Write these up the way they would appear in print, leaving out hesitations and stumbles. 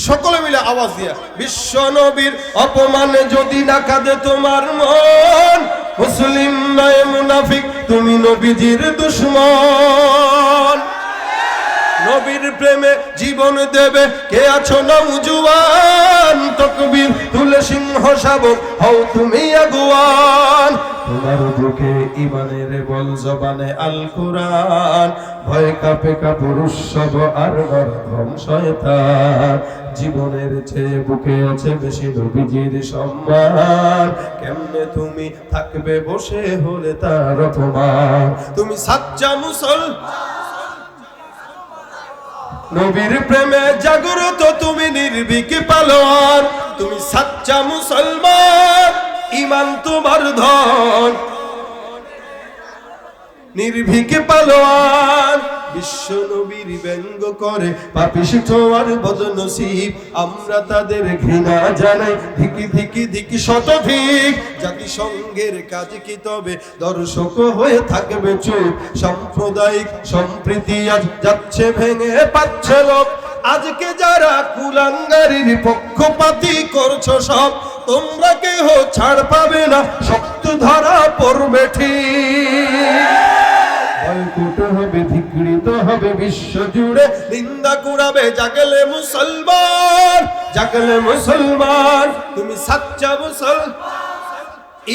সকলে মিলে আওয়াজ দিয়া, বিশ্ব নবীর অপমানে যদি না কাঁদে তোমার মন, মুসলিম নয় মুনাফিক, তুমি নবীজির দুশমন। নবীর প্রেমে জীবন দেবে কে আছো নওজোয়ান, তাকবীর তুলে সিংহ শাবক হও তুমি আগুয়ান। তোমার বুকে ঈমানের বল, জবানে আল কুরআন, ভয় কাঁপে কাপুরুষ সব আর গর্ধম শয়তান। জীবনের চেয়ে বুকে আছে বেশি নবীজির সম্মান, কেমনে তুমি থাকবে বসে হলে তার অপমান। তুমি সাচ্চা মুসলমান, নবীর প্রেমে জাগ্রত তুমি নির্ভীক পালোয়ান। তুমি সাচ্চা মুসলমান, ঈমান তোমার ধন, নির্ভীক পালোয়ান। বিশ্ব নবীর ব্যঙ্গ করে পাপিষ্ঠ আর বদনসিব, আমরা তাদের ঘৃণা জানাই ধিকি ধিকি ধিকি শতধিক। জাতিসংঘের কাজ কি তবে দর্শক হয়ে থাকবে চুপ, সাম্প্রদায়িক সম্প্রীতি আজ যাচ্ছে ভেঙে পাচ্ছে লোক। আজকে যারা কুলাঙ্গারির পক্ষপাতী করছো সব, তোমরা কেহ ছাড় পাবে না, শক্ত ধরা পড়বে ঠিক। বয়কট হবে, ধিক্কৃত হবে বিশ্ব জুড়ে, নিন্দা কুড়াবে জাগলে মুসলমান, জাগলে মুসলমান। তুমি সাচ্চা মুসলমান,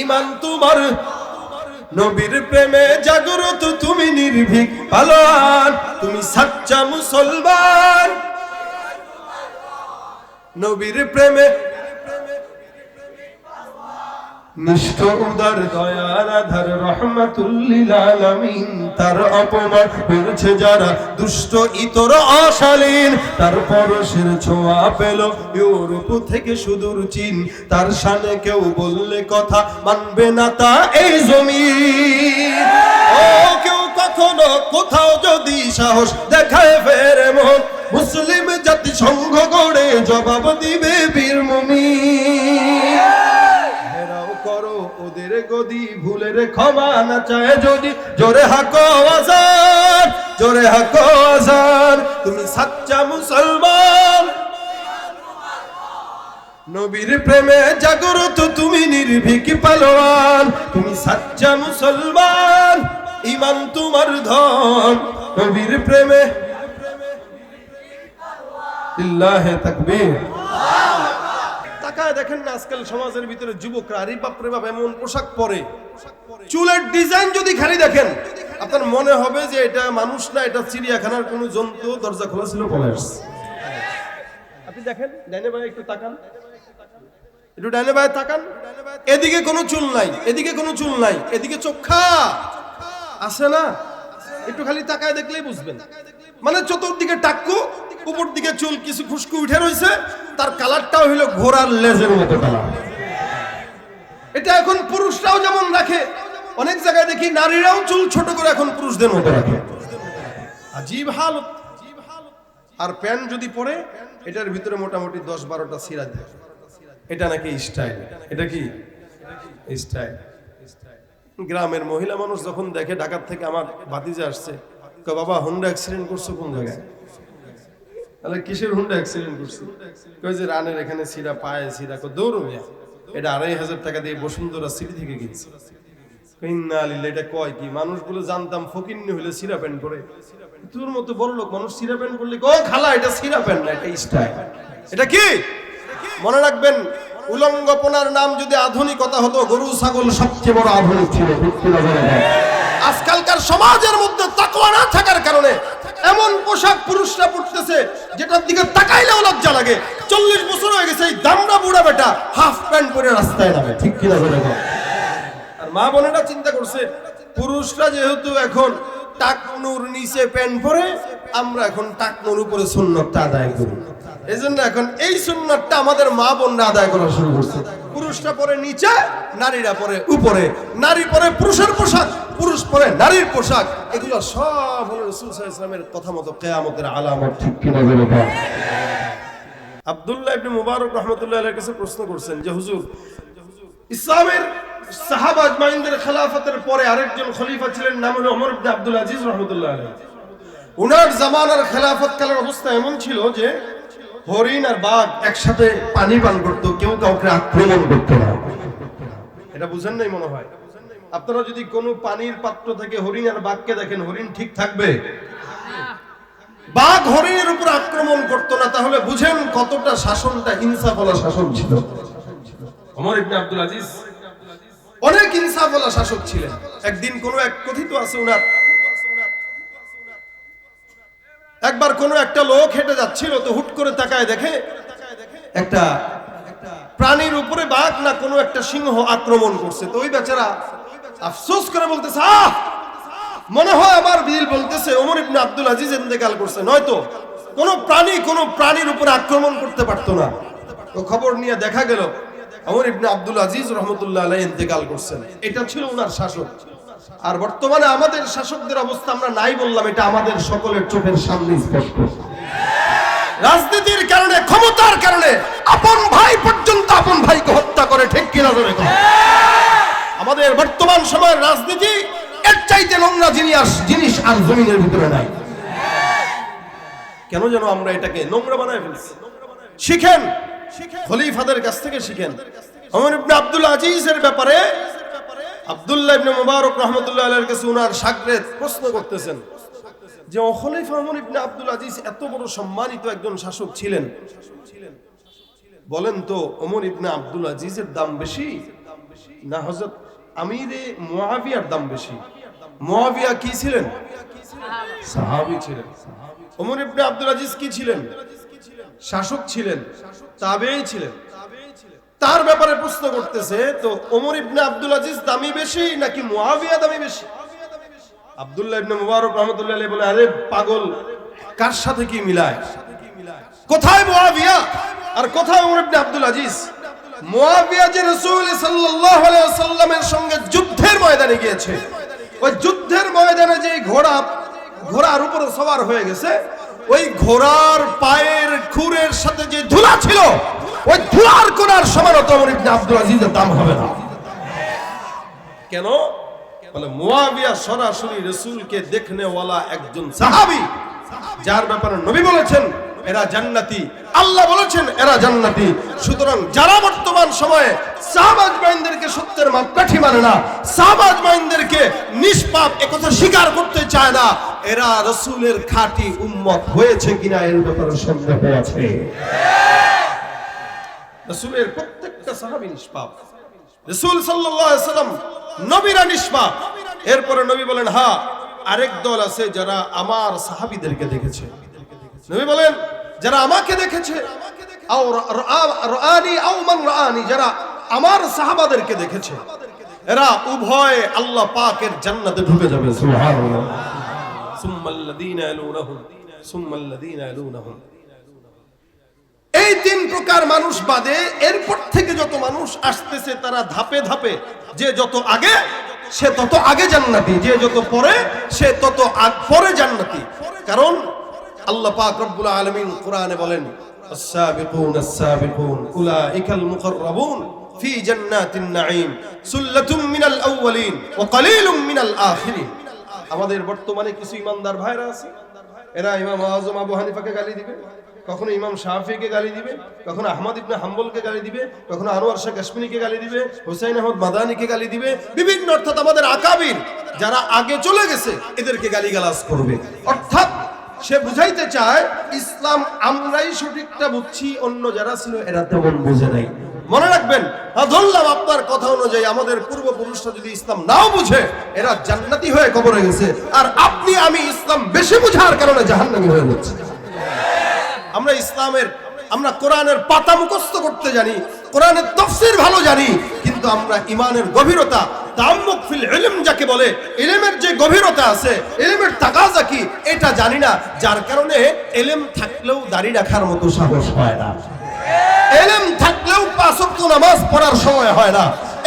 ঈমান তোমার, নবীর প্রেমে জাগ্রত তুমি নির্ভীক পালোয়ান। তুমি সাচ্চা মুসলমান, নবীর প্রেমে নিষ্ঠ উদার দয়ার আধার রহমাতুল লিল আলামিন। তার অপমান করেছে যারা দুষ্ট ইতর অশালীন, তার পরশের ছোঁয়া পেল ইউরোপ থেকে সুদূর চীন। তার শানে কেউ বললে কথা মানবে না তা এই জমিন। ও কেউ কখনো কোথাও যদি সাহস দেখায় ফেরে মন, মুসলিম জাতি সংঘ গড়ে জবাব দিবে বীর মুমিন। করো ওদের গদি, ভুলের ক্ষমা না চায় যদি, জোরে হাকো আজান, জোরে হাকো আজান। তুমি সাচ্চা মুসলমান, নবীর প্রেমে জাগ্রত তুমি নির্ভীক পালোয়ান। তুমি সাচ্চা মুসলমান, ঈমান তোমার ধন, নবীর প্রেমে লিল্লাহি তাকবীর। দেখেন না আজকাল সমাজের ভিতরে যুবকরা আরে বাপ রে বাপ এমন পোশাক পরে, চুলের ডিজাইন যদি খালি দেখেন আপনার মনে হবে যে এটা মানুষ না, এটা চিড়িয়াখানার কোন জন্তু। দরজা খোলা ছিল পলাশ। আপনি দেখেন ডাইনে ভাই একটু তাকান, একটু ডাইনে ভাই তাকান, এদিকে কোনো চুল নাই, এদিকে কোনো চুল নাই, এদিকে চোখা আছে না, একটু খালি তাকায় দেখলেই বুঝবেন। মানে চতুর্দিকে টাক্কু, উপর দিকে চুল কিছু খুশকু উঠে রয়েছে, তার কালারটাও হইলো ঘোড়ার লেজের মতো কালার। এটা এখন পুরুষরাও যেমন রাখে, অনেক জায়গায় দেখি নারীরাও চুল ছোট করে এখন পুরুষদের মতো রাখে। আজীব হালত। আর প্যান্ট যদি পরে এটার ভিতরে মোটামুটি 10-12টা সিরা দেয়, এটা নাকি স্টাইল। এটা কি স্টাইল? গ্রামের মহিলা মানুষ যখন দেখে ঢাকার থেকে আমার ভাতিজা আসছে, কয় বাবা হুন্ডা অ্যাক্সিডেন্ট করছো কোন জায়গায়? তাহলে কিসের হুন্ডা অ্যাক্সিডেন্ট করছি? কয় যে রানের এখানে সিরা পায়ে সিরা। কয় দৌড় মিয়া, এটা 2500 টাকা দিয়ে বসুন্ধরা সিটি থেকে কিনছি। এটা কয় কি? মানুষগুলো জানতাম ফকিন্নি হইলে সিরা প্যান্ট পরে, তোর মতো বড় লোক মানুষ সিরা প্যান্ট পরলে ও খালা এটা সিরা প্যান্ট না, এটা স্টাইল। এটা কি মনে রাখবেন, উলঙ্গপনার নাম যদি আধুনিকতা হতো, গরু ছাগল সবচেয়ে বড় আধুনিক ছিল। আজকালকার সমাজের মধ্যে তাকওয়া না থাকার কারণে এমন পোশাক পুরুষরা পরতেছে যেটার দিকে তাকাইলেও লজ্জা লাগে। 40 বছর হয়ে গেছে এই দামড়া বুড়া বেটা হাফ প্যান্ট পরে রাস্তায় নামে, ঠিক কিনা বলে? আর মা বোনেরা চিন্তা করছে, পুরুষরা যেহেতু এখন টাকনুর নিচে প্যান্ট পরে, আমরা এখন টাকনুর উপরে সুন্নতটা আদায় করি। এজন্য এখন এই সুন্নতটা আমাদের মা বোনরা আদায় করা শুরু করছে। পুরুষরা পরে নিচে, নারীরা পরে উপরে, নারী পরে পুরুষের পোশাক, পুরুষ পরে নারীর পোশাক। এগুলো সব হলো রাসূল সাল্লাল্লাহু আলাইহি ওয়াসাল্লামের কথা মতো কিয়ামতের আলামত, ঠিক কিনা বলে? আব্দুল্লাহ ইবনে মুবারক রাহমাতুল্লাহি আলাইহির কাছে প্রশ্ন করছেন যে হুজুর, ইসলামের সাহাবা আজমাইনদের খেলাফতের পরে আরেকজন খলিফা ছিলেন, নাম হলো ওমর ইবনে আব্দুল আজিজ রাহমাতুল্লাহি আলাইহি। উনার জামানার খেলাফত কালের অবস্থা এমন ছিল যে হরিণ আর বাঘ একসাথে পানি পান করতো, কেউ কাউকে আক্রমণ করতো না। এটা বুঝেন নাই মনে হয়। আপনারা যদি কোনো পানির পাত্র থেকে হরিণ আর বাঘকে দেখেন, হরিণ ঠিক থাকবে? বাঘ হরিণের উপর আক্রমণ করতো না। তাহলে বুঝেন কতটা শাসনটা ইনসাফওয়ালা শাসন ছিল। ওমর ইবনে আব্দুল আজিজ অনেক ইনসাফওয়ালা শাসক ছিলেন। একদিন কোন এক কথিত আছে উনার, একবার কোন একটা লোক হেঁটে যাচ্ছিল, তো হুট করে তাকায় দেখে একটা প্রাণীর উপরে বাঘ না কোনো একটা সিংহ আক্রমণ করছে। তো ওই বেচারা আফসোস করে বলতেছে, মনে হয় আমার দিল বলতেছে ওমর ইবনে আব্দুল আজিজ ইন্তেকাল করছে, নয়তো কোন প্রাণীর উপরে আক্রমণ করতে পারতো না। তো খবর নিয়ে দেখা গেল ওমর ইবনে আব্দুল আজিজ রাহমাতুল্লাহ আলাইহি ইন্তেকাল করছেন। এটা ছিল ওনার শাসক। আর বর্তমানে আমাদের শাসকদের অবস্থা আমরা নাই বললাম, এটা আমাদের সকলের চোখের সামনে স্পষ্ট। রাজনীতির কারণে, ক্ষমতার কারণে আপন ভাই পর্যন্ত আপন ভাইকে হত্যা করে, ঠিক কিনা জোরে বলেন? আমাদের বর্তমান সময়ের রাজনীতি এর চাইতে নোংরা জিনিস আর জমিনের ভিতরে নাই। কেন যেন আমরা এটাকে নোংরা বানায় ফেলছি? শিখেন, খলিফাদের কাছ থেকে শিখেন। ওমর ইবনে আব্দুল আজিজের ব্যাপারে আব্দুল্লাহ ইবনে মুবারক রাহমাতুল্লাহ আলাইহির কাছে উনার শাগরেদ প্রশ্ন করতেছেন যে খলিফা ওমর ইবনে আব্দুল আজিজ এত বড় সম্মানিত একজন শাসক ছিলেন, বলেন তো ওমর ইবনে আব্দুল আজিজের দাম বেশি না হযরত আমিরে মুয়াবিয়ার দাম বেশি? মুয়াবিয়া কি ছিলেন? সাহাবী ছিলেন। ওমর ইবনে আব্দুল আজিজ কি ছিলেন? শাসক ছিলেন, তাবেঈ ছিলেন। তার ব্যাপারে প্রশ্ন করতেছে, তো ওমর ইবনে আব্দুল আজিজ দামি বেশি নাকি মুয়াবিয়া দামি বেশি? আব্দুল্লাহ ইবনে মুবারক রাহমাতুল্লাহ আলাইহি বলে, আরে পাগল, কার সাথে কি মিলায়? কোথায় মুয়াবিয়া আর কোথায় ওমর ইবনে আব্দুল আজিজ? মুয়াবিয়া যে রাসূল সাল্লাল্লাহু আলাইহি ওয়াসাল্লামের সঙ্গে যুদ্ধের ময়দানে গিয়েছে, ওই যুদ্ধের ময়দানে যে ঘোড়ার উপরে সওয়ার হয়ে গেছে, ওই ঘোড়ার পায়ের খুরের সাথে যে ধুলা ছিল, ওই ধুলার কোনার সমান ওমর ইবনে আব্দুল আজিজের দাম হবে না। কেন? বলে মুয়াবিয়া সরাসরি রাসূলকে দেখনে ওয়ালা একজন সাহাবী, যার ব্যাপারে নবী বলেছেন এরা জান্নাতি, আল্লাহ বলেছেন এরা জান্নাতি। সুতরাং যারা বর্তমান সময়ে সাহাবা আজমাইনদেরকে সত্যের মাপকাঠি মানে না, সাহাবা আজমাইনদেরকে নিষ্পাপ একথা স্বীকার করতে চায় না, এরা রাসূলের খাঁটি উম্মত হয়েছে কিনা এর ব্যাপারে সন্দেহ আছে। রাসূলের প্রত্যেকটা সাহাবী নিষ্পাপ, রাসূল সাল্লাল্লাহু আলাইহি ওয়াসাল্লাম নবীরা নিষ্পাপ। এরপরে নবী বলেন, হ্যাঁ আরেক দল আছে যারা আমার সাহাবীদেরকে দেখেছে। নবী বলেন যারা আমাকে দেখেছে, যারা আমার সাহাবাদেরকে দেখেছে, এরা উভয় আল্লাহ পাকের জান্নাতে ঢুকে যাবে। সুবহানাল্লাহ। সুম্মাল্লাযীনা ইয়ালুনাহুম সুম্মাল্লাযীনা ইয়ালুনাহুম। এই তিন প্রকার মানুষ বাদে এরপর থেকে যত মানুষ আসতেছে, তারা ধাপে ধাপে, যে যত আগে সে তত আগে জান্নাতি, যে যত পরে সে তত পরে জান্নাতি। কারণ আল্লাহ পাক রব্বুল আলামিন কোরআনে বলেন, আস-সাবিকুন আস-সাবিকুন উলাইকাল মুকাররাবুন ফি জান্নাতিন নাঈম সুল্লাতুম মিনাল আউয়ালিন ওয়া কালিলুম মিনাল আখিরিন। আমাদের বর্তমানে কিছু ইমানদার ভাইরা আছে, এরা ইমাম আযম আবু হানিফাকে গালি দিবে, কখনো ইমাম শাফিকে গালি দিবে, কখনো আহমদ ইবনে হাম্বলকে গালি দিবে, কখনো আনোয়ার শাহ কাশ্মীরিকে গালি দিবে, হুসাইন আহমদ মাদানিকে গালি দিবে, বিভিন্ন অর্থাৎ আমাদের আকাবির যারা আগে চলে গেছে এদেরকে গালিগালাজ করবে। অর্থাৎ সে বুঝাইতে চায় ইসলাম আমরাই সঠিকটা বুঝছি, অন্য যারা ছিল এরা তেমন বুঝে নাই। মনে রাখবেন, ধরলাম আপনার কথা অনুযায়ী আমাদের পূর্বপুরুষরা যদি ইসলাম নাও বুঝে, এরা জান্নাতি হয়ে কবরে গেছে, আর আপনি আমি ইসলাম বেশি বুঝার কারণে জাহান্নামী হয়ে যাচ্ছি। আমরা কোরআনের পাতা মুখস্থ করতে জানি, কোরআনের তাফসীর ভালো জানি, কিন্তু আমরা ঈমানের গভীরতা, তাআম্মুক ফিল ইলম যাকে বলে, ইলমের যে গভীরতা আছে, ইলমের তাকাজা কি এটা জানি না, যার কারণে ইলম থাকলেও দাড়ি রাখার মতো সাহস হয় না, ইলম থাকলেও পাঁচ ওয়াক্ত নামাজ পড়ার সময় হয় না,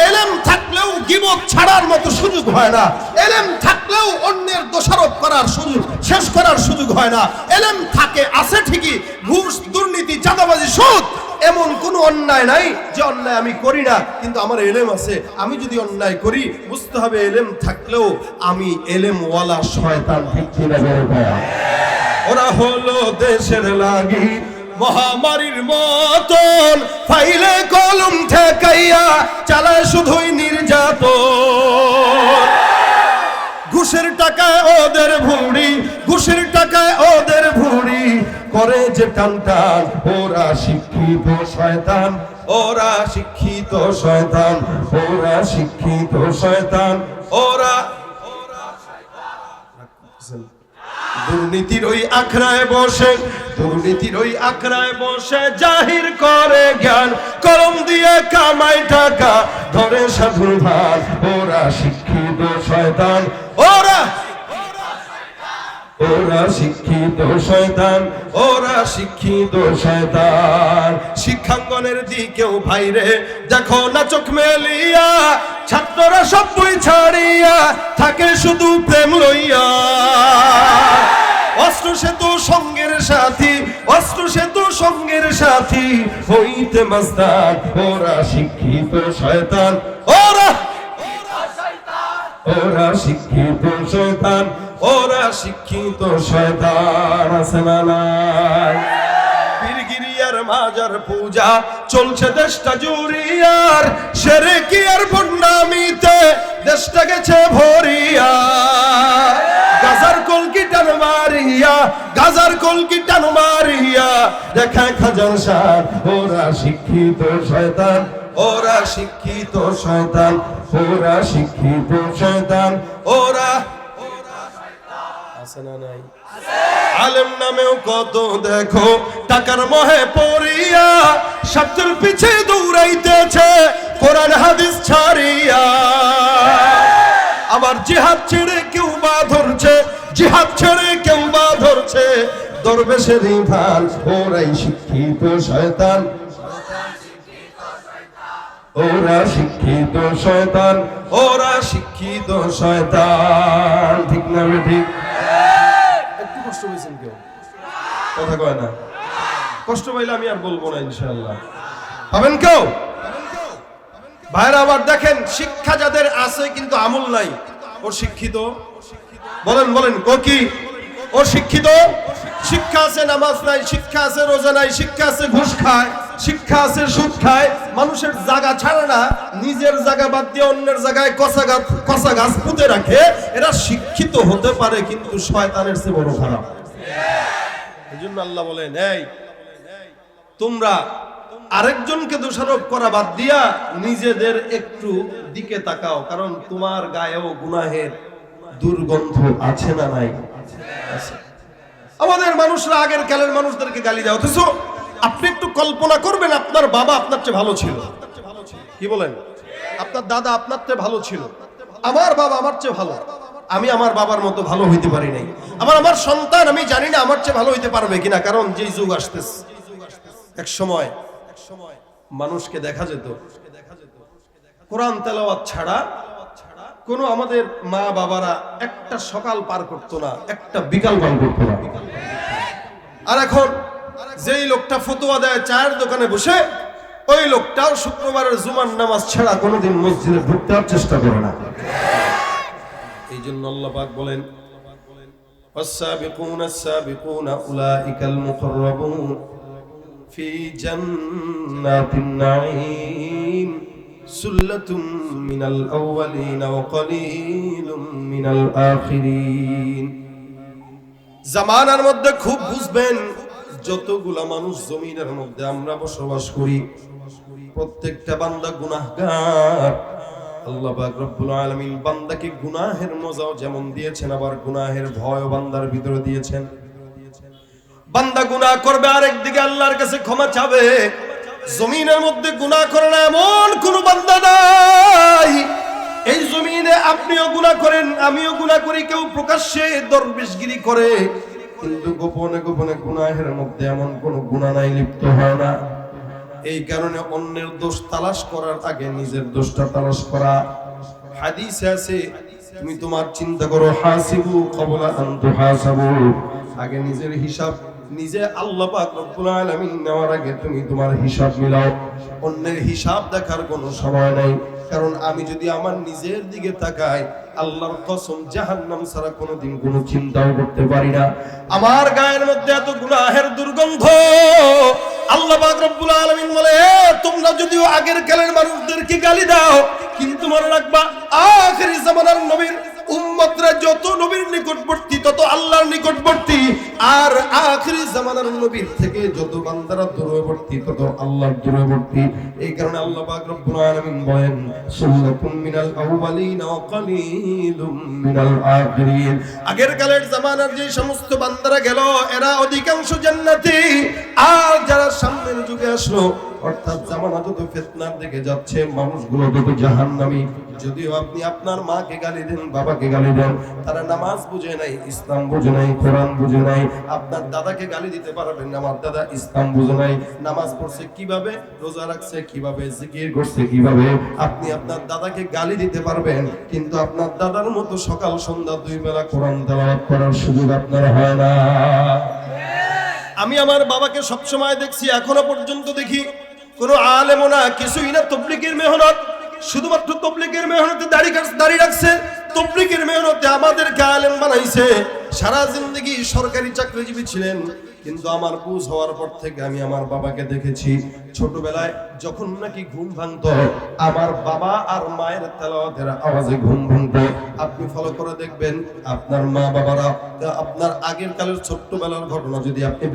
ইলম থাকলেও গীবত ছাড়ার মতো সুযোগ হয় না, ইলম থাকলেও অন্যের দোষারোপ করার সুযোগ, শেষ করার সুযোগ হয় না। ইলম থাকে আছে ঠিকই, ঘুষ, দুর্নীতি, চাঁদাবাজি, সুদ, এমন কোনো অন্যায় নাই যে অন্যায় আমি করি না, কিন্তু আমার ইলম আছে। আমি যদি অন্যায় করি, বুঝতে হবে ইলম থাকলেও আমি ইলমওয়ালা শয়তান। ঠিক কিনা বলো? ওরা হলো দেশের লাগি মহামারীর মতন ফাইলে কলম ঠেকাইয়া চালায় শুধুই নির্যাতন। ঘুষের টাকায় ওদের ভুঁড়ি, ঘুষের টাকায় ওদের ভুঁড়ি করে যে টান টান। ওরা শিক্ষিত শয়তান, ওরা শিক্ষিত শয়তান, ওরা শিক্ষিত শয়তান, ওরা দুর্নীতির ওই আখড়ায় বসে, দুর্নীতির ওই আখড়ায় বসে জাহির করে জ্ঞান, কলম দিয়ে কামাই টাকা ধরে সাধুর ভান। ওরা শিক্ষিত শয়তান, ওরা ওরা শিক্ষিত শয়তান, ওরা শিক্ষিত শয়তান। শিক্ষাঙ্গনের দিকেও ভাইরে দেখো না চোখ মেলিয়া, ছাত্ররা সব বই ছাড়িয়া থাকে শুধু প্রেম লইয়া। অস্ত্র সেতু সঙ্গের সাথী, অস্ত্র সেতু সঙ্গের সাথী হইতে মস্তান। ওরা শিক্ষিত শয়তান, ওরা ওরা শিক্ষিত শয়তান, ওরা শিক্ষিত শয়তান। আছে না নাই? পীরগিরিয়ার মাজার পূজা চলছে দেশটা জুড়িয়ার, শিরকি আর বদনামিতে দেশটা গেছে ভরিয়া। গাজার কলকি টান মারিয়া, গাজার কলকি টান মারিয়া দেখায় খাজান শাহ। ওরা শিক্ষিত শয়তান, ওরা শিক্ষিত শয়তান, ওরা শিক্ষিত শয়তান, ওরা আছে না নাই? আলেম নামেও কত দেখো টাকার মোহে পড়িয়া, শব্দের পিছে দৌড়াইতেছে কোরআন হাদিস ছাড়িয়া। আবার জিহাদ ছেড়ে কেউ বা ধরছে, জিহাদ ছেড়ে কেউ বা ধরছে দরবেশের ভান। ওরাই শিক্ষিত শয়তান, ওরা শিক্ষিত শয়তান, ওরা শিক্ষিত শয়তান। ঠিক না ঠিক? একটু কষ্ট পেয়েছেন কেউ? কথা কয় না? কষ্ট পাইলে আমি আর বলবো না ইনশাআল্লাহ। পাবেন কেউ? ভাইরা আবার দেখেন, শিক্ষা যাদের আছে কিন্তু আমল নাই, ও শিক্ষিত? বলেন বলেন, ও কি? ও শিক্ষিত? শিক্ষা আছে নামাজ নাই, শিক্ষা আছে রোজা নাই, শিক্ষা আছে ঘুষ খায়, শিক্ষা আছে সুদ খায়, মানুষের জায়গা ছাড়ে না, নিজের জায়গা বাদ দিয়ে অন্যের জায়গায় কচা গাছ পুঁতে রাখে। এরা শিক্ষিত হতে পারে কিন্তু শয়তানের চেয়ে বড় খারাপ। এই জন্য আল্লাহ বলেন, এই তোমরা আরেকজনকে দোষারোপ করা বাদ দিয়া নিজেদের একটু দিকে তাকাও, কারণ তোমার গায়েও গুনাহের দুর্গন্ধ আছে না নাই? আমাদের মানুষরা আগের কালের মানুষদেরকে গালি দেয়, অথচ আপনি একটু কল্পনা করবেন আপনার বাবা আপনার চেয়ে ভালো ছিল। কি বলেন? আপনার দাদা আপনার চেয়ে ভালো ছিল, আমার বাবা আমার চেয়ে ভালো, আমি আমার বাবার মতো ভালো হইতে পারি নাই। আমার সন্তান আমি জানি না আমার চেয়ে ভালো হইতে পারবে কিনা, কারণ যে যুগ আসতেছে। এক সময় মানুষকে দেখা যেত কোরআন তেলাওয়াত ছাড়া কোনো আমাদের মা বাবারা একটা সকাল পার করতো না, একটা বিকাল পার করতো না। আর এখন যেই লোকটা ফতোয়া দেয় চায়ের দোকানে বসে, ওই লোকটাও শুক্রবারের জুমার নামাজ ছাড়া কোনোদিন মসজিদে ঢুকতে চেষ্টা করে না। এই জন্য আল্লাহ পাক বলেন, ওয়াস-সাবিকুনা আস-সাবিকুনা উলাইকাল মুকাররাবুন ফি জান্নাতিন নাঈম সুল্লাতুম মিনাল আউয়ালিন ওয়া কলিলুম মিনাল আখিরিন। জামানার মধ্যে খুব বুঝবেন, যতগুলা মানুষ জমিনের মধ্যে আমরা বসবাস করি, প্রত্যেকটা বান্দা গুনাহগার। আল্লাহ পাক রব্বুল আলামিন বান্দাকে গুনাহের মজাও যেমন দিয়েছেন, আবার গুনাহের ভয়ও বান্দার ভিতরে দিয়েছেন। বান্দা গুনাহ করবে, আরেকদিকে আল্লাহর কাছে ক্ষমা চাবে। জমিনের মধ্যে গুনাহ করে না এমন কোন বান্দা নাই। এই জমিনে আপনিও গুনাহ করেন, আমিও গুনাহ করি, কেউ প্রকাশ্যে দরবেশগিরি করে, কিন্তু গোপনে গোপনে গুনাহের মধ্যে এমন কোন গুনাহ নাই লিপ্ত হয় না। এই কারণে অন্যের দোষ তালাশ করার আগে নিজের দোষটা তালাশ করা। হাদিসে আছে, তুমি তোমার চিন্তা করো, হাসিবু ক্বাবলা আন তুহাসাবু, আগে নিজের হিসাব নিজে আল্লাহ পাক রব্বুল আলামিন নেওয়ার আগে তুমি তোমার হিসাব মিলাও। অন্যের হিসাব দেখার কোনো সময় নাই, কারণ আমি যদি আমার নিজের দিকে তাকাই, আল্লাহর কসম জাহান্নাম ছাড়া কোনোদিন কোনো চিন্তাও করতে পারি না। আমার গায়ের মধ্যে এত গুনাহের দুর্গন্ধ। আল্লাহ পাক রব্বুল আলামিন বলে, তোমরা যদিও আগের কালের মানুষদেরকে গালি দাও, কিন্তু মনে রাখবা আখিরি জামানার নবীর উম্মতরা যত নবীর নিকটবর্তী তত আল্লাহর নিকটবর্তী, আর আখিরি জামানার নবীর থেকে যত বান্দারা দূরবর্তী তত আল্লাহর দূরবর্তী। এই কারণে আল্লাহ পাক রব্বুল আলামিন বলেন, সুন্নাতুম মিনাল আউয়ালিন ওয়া কালিলুম মিনাল আখিরিন। আগের কালের জামানার যে সমস্ত বান্দারা গেল এরা অধিকাংশ জান্নাতি, আর যারা সামনের যুগে আসলো, অর্থাৎ জামানা যত ফিতনার দিকে যাচ্ছে, মানুষগুলো যত জাহান্নামী। যদিও আপনি আপনার মাকে গালি দেন, বাবাকে গালি দেন, তারা নামাজ বুঝে নাই, ইসলাম বুঝে নাই, কোরআন বুঝে নাই। আপনার দাদাকে গালি দিতে পারবেন না, আমার দাদা ইসলাম বুঝে নাই, নামাজ পড়ছে কিভাবে, রোজা রাখছে কিভাবে, জিকির করছে কিভাবে। আপনি আপনার দাদাকে গালি দিতে পারবেন, কিন্তু আপনার দাদার মতো সকাল সন্ধ্যা 2 বেলা কোরআন তেলাওয়াত করার সুযোগ আপনার হয় না। আমি আমার বাবাকে সবসময় দেখছি, এখনো পর্যন্ত দেখি, কোনো আলেমও না, কিছুই না, তবলিগের মেহনত, শুধুমাত্র তবলিগের মেহনতে দাড়ি রাখছে, তবলিগের মেহনতে আমাদেরকে আলেম বানাইছে। সারা জিন্দগি সরকারি চাকরিজীবী ছিলেন, কিন্তু আমার বুঝ হওয়ার পর থেকে আমি আমার বাবাকে দেখেছি, ছোটবেলায় যখন নাকি ঘুম ভাঙতো, আমার বাবা আর মায়ের তেলাওয়াতের আওয়াজে ঘুম ভাঙতো। আপনি ফলো করে দেখবেন, আপনার মা বাবারা, আপনার আগের কালের ছোট্টবেলার ঘটনা যদি আপনি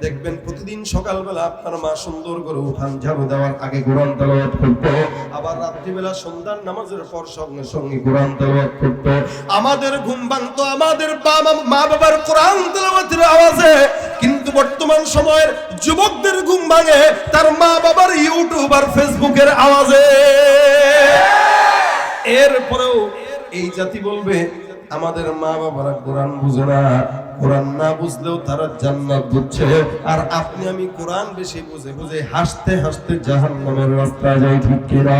দেখবেন, প্রতিদিন সকালবেলা আপনার মা সুন্দর করে উঠান ঝাড়ু দেওয়ার আগে কোরআন তেলাওয়াত করতো, আবার রাত্রিবেলা সন্ধ্যার নামাজের পর সঙ্গে সঙ্গে কোরআন তেলাওয়াত করতো। আমাদের ঘুম ভাঙতো আমাদের মা বাবার কোরআন তেলাওয়াতের আওয়াজে, কিন্তু বর্তমান সময়ের যুবকদের ঘুম ভাঙে তার মা বাবার ইউটিউব আর ফেসবুকের আওয়াজে। এরপরেও এই জাতি বলবে আমাদের মা বাবারা কোরআন বুঝে না, কোরআন না বুঝলেও তারা জান্নাত বুঝছে, আর আপনি আমি কোরআন বেশি বুঝে বুঝে হাসতে হাসতে জাহান্নামের রাস্তায় যাই, ঠিক কিনা?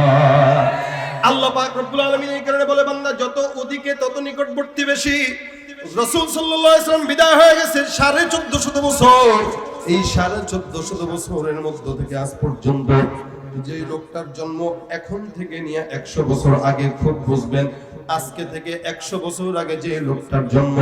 আল্লাহ পাক রব্বুল আলামিন এই কারণে বলে, বান্দা যত ওদিকে তত নিকটবর্তী বেশি। রাসূল সাল্লাল্লাহু আলাইহি ওয়াসাল্লাম বিদায় হয়ে গেছে 1450 বছর। এই 1450 বছরের মধ্য থেকে আজ পর্যন্ত যে লোকটার জন্ম এখন থেকে নিয়ে 100 বছর আগে, খুব বুঝবেন, আজকে থেকে 100 বছর আগে যে লোকটার জন্ম,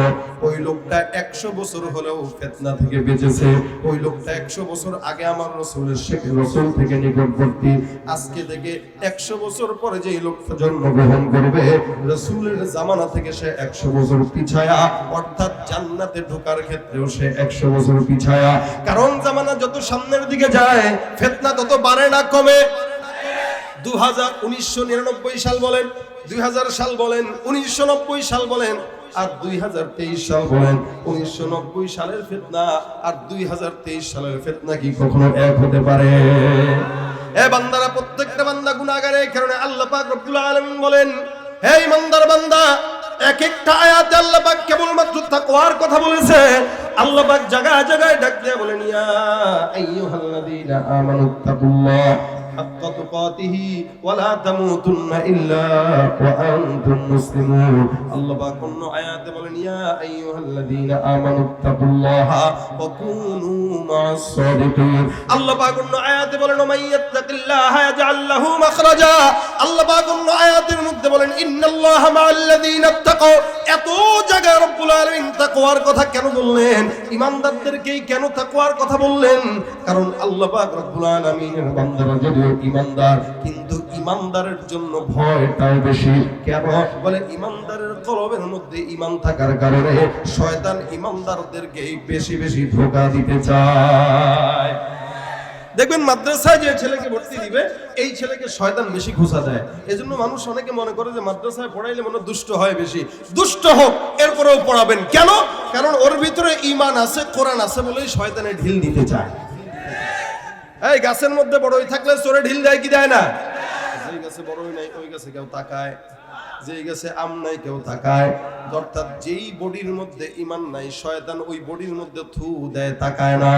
ওই লোকটা 100 বছর হলেও ফিতনা থেকে বেঁচেছে। ওই লোকটা 100 বছর আগে আমার রাসূলের রাসূল থেকে নিকটবর্তী। আজকে থেকে 100 বছর পরে যে লোকটা জন্মগ্রহণ করবে, রাসূলের জামানা থেকে সে 100 বছর পিছায়া, অর্থাৎ জান্নাতে ঢোকার ক্ষেত্রেও সে 100 বছর পিছায়া। কারণ জামানা যত সামনের দিকে যায়, ফিতনা তত বাড়ে না কমে। 1999 সাল বলেন, 2000 সাল বলেন, 1990 সাল বলেন, আর 2023 সাল বলেন, 1990 সালের ফিতনা আর 2023 সালের ফিতনা কি কখনো এক হতে পারে? এ বান্দারা, প্রত্যেকটা বান্দা গুনাহগার। এই কারণে আল্লাহ পাক রব্বুল আলামিন বলেন, হে ইমানদার বান্দা, এক একটা আয়াতে আল্লাহ পাক কেবলমাত্র তাকওয়ার কথা বলেছে। আল্লাহ পাক জায়গায় জায়গায় ডাক দিয়ে বলেন, ইয়া আইয়ুহাল্লাযীনা আমানুত্তাকুল্লাহ হাক্কা তুকাতিহি ওয়া লা তামুতুন্না ইল্লা ওয়া আনতুম মুসলিমুন। আল্লাহ পাক অন্য আয়াতে বলেন, ইয়া আইয়ুহাল্লাযীনা আমানুত্তাকুল্লাহা ওয়া কুনু মা'আস সাদিকিন। আল্লাহ পাক অন্য আয়াতে বলেন, মাইয়াত্তাকিল্লাহা ইয়াজআল লাহু মাখরাজা। আল্লাহ পাক অন্য আয়াতের মধ্যে বলেন, ইন্নাল্লাহা মা'আল্লাযীনা ইত্তাকাও। এত জায়গায় রব্বুল আলামিন তাকওয়ার কথা কেন বললেন? ঈমানদারদেরকেই কেন তাকওয়ার কথা বললেন? কারণ আল্লাহ পাক রব্বুল আলামিনের বান্দারা যদিও ঈমানদার, কিন্তু ঈমানদারের জন্য ভয়টাও বেশি। কেন? বলে ঈমানদারের কলবের মধ্যে ঈমান থাকার কারণে শয়তান ঈমানদারদেরকে বেশি বেশি ধোঁকা দিতে চায়। দেখবেন মাদ্রাসায় যে ছেলেকে ভর্তি দিবে, এই ছেলেকে শয়তান বেশি খোঁচা দেয়। এজন্য মানুষ অনেকে মনে করে যে মাদ্রাসায় পড়াইলে মনে দুষ্ট হয় বেশি। দুষ্ট হোক, এরপরেও পড়াবেন। কেন? কারণ ওর ভিতরে ঈমান আছে, কোরআন আছে বলেই শয়তানে ঢিল দিতে চায়। এই গাছের মধ্যে বড়ই থাকলে চোরে ঢিল দেয় কি দেয় না? যেই গাছে বড়ই নাই ওই গাছে কেউ তাকায়, যেই গাছে আম নাই কেউ তাকায়। অর্থাৎ যেই বডির মধ্যে ঈমান নাই, শয়তান ওই বডির মধ্যে থু দেয়, তাকায় না।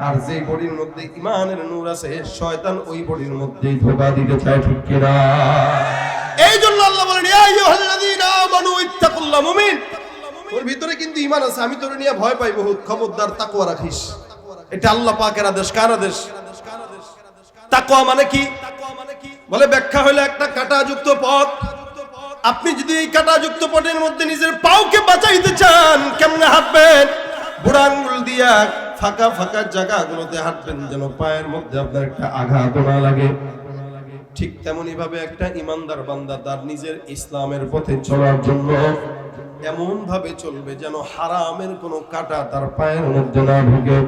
আর যেই বডির মধ্যে ঈমানের নূর আছে, শয়তান ওই বডির মধ্যেই ধোঁকা দিতে চায়, ঠিক কিনা? এই জন্য আল্লাহ বলেন, ইয়া আইয়ুহাল্লাযীনা আমানু ইত্তাকুল্লাহ। মুমিন ওর ভিতরে কিন্তু ঈমান আছে, আমি তোরে নিয়ে ভয় পাই বহুত, খবরদার তাকওয়া রাখিস। এটা আল্লাহ পাকের আদেশ। কার আদেশ? তাকওয়া মানে কি? বলে ব্যাখ্যা হলো একটা কাঁটাযুক্ত পথ। আপনি যদি এই কাঁটাযুক্ত পথের মধ্যে নিজের পাওকে বাঁচাইতে চান, কেমনে হাঁটবেন? বুড়া আঙ্গুল দিয়া ফাঁকা ফাঁকা জায়গাগুলোতে হাঁটবেন, যেন পায়ের মধ্যে আপনার একটা আঘাত না লাগে। ঠিক তেমনি ভাবে একটা ইমানদার বান্দা তার নিজের ইসলামের পথে চলার জন্য এমন ভাবে চলবে যেন হারামের কোনো কাঁটা তার পায়ের মধ্যে না ঢুকে,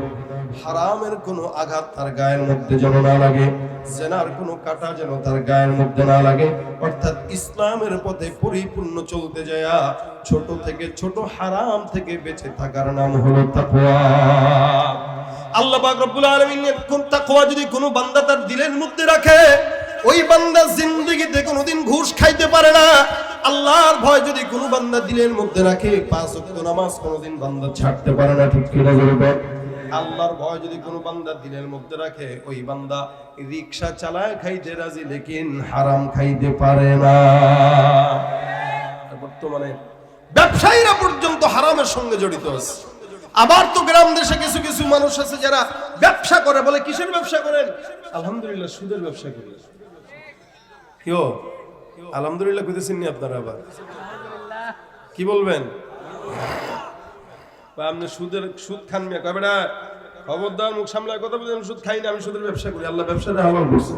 হারামের কোনো আঘাত তার গায়ের মধ্যে যেন না লাগে, জেনার কোনো কাঁটা যেন তার গায়ের মধ্যে না লাগে। অর্থাৎ ইসলামের পথে পরিপূর্ণ চলতে যায় ছোট থেকে ছোট হারাম থেকে বেঁচে থাকার নাম হলো তাকওয়া। আল্লাহ পাক রব্বুল আলামিনের কোন তাকওয়া যদি কোনো বান্দা তার দিলের মধ্যে রাখে, ওই বান্দা জিন্দেগিতে কোনোদিন ঘুষ খাইতে পারে না। আল্লাহর ভয় যদি কোনো বান্দা দিলের মধ্যে রাখে, 5 ওয়াক্ত নামাজ কোনোদিন বান্দা ছাড়তে পারে না। ঠিক কিনা বলবেন? আল্লাহর ভয় যদি কোনো বান্দা দিলের মধ্যে রাখে, ওই বান্দা রিকশা চালায় খাইতে রাজি, লেকিন হারাম খাইতে পারে না। বর্তমানে ব্যবসায়ীরা পর্যন্ত হারামের সঙ্গে জড়িত আছে। আবার তো গ্রাম দেশে কিছু কিছু মানুষ আছে যারা ব্যবসা করে, বলে কিসের ব্যবসা করেন? আলহামদুলিল্লাহ সুদের ব্যবসা করি। কেউ আলহামদুলিল্লাহ কইতেছেন নি আপনারা? আবার কি বলবেন? আপনি সুদ খান মিয়া, কবে না খবরদার, মুখ সামলায় কথা বলেন, সুদ খাই না, আমি সুদের ব্যবসা করি। আল্লাহ ব্যবসাটা হালাল করছে।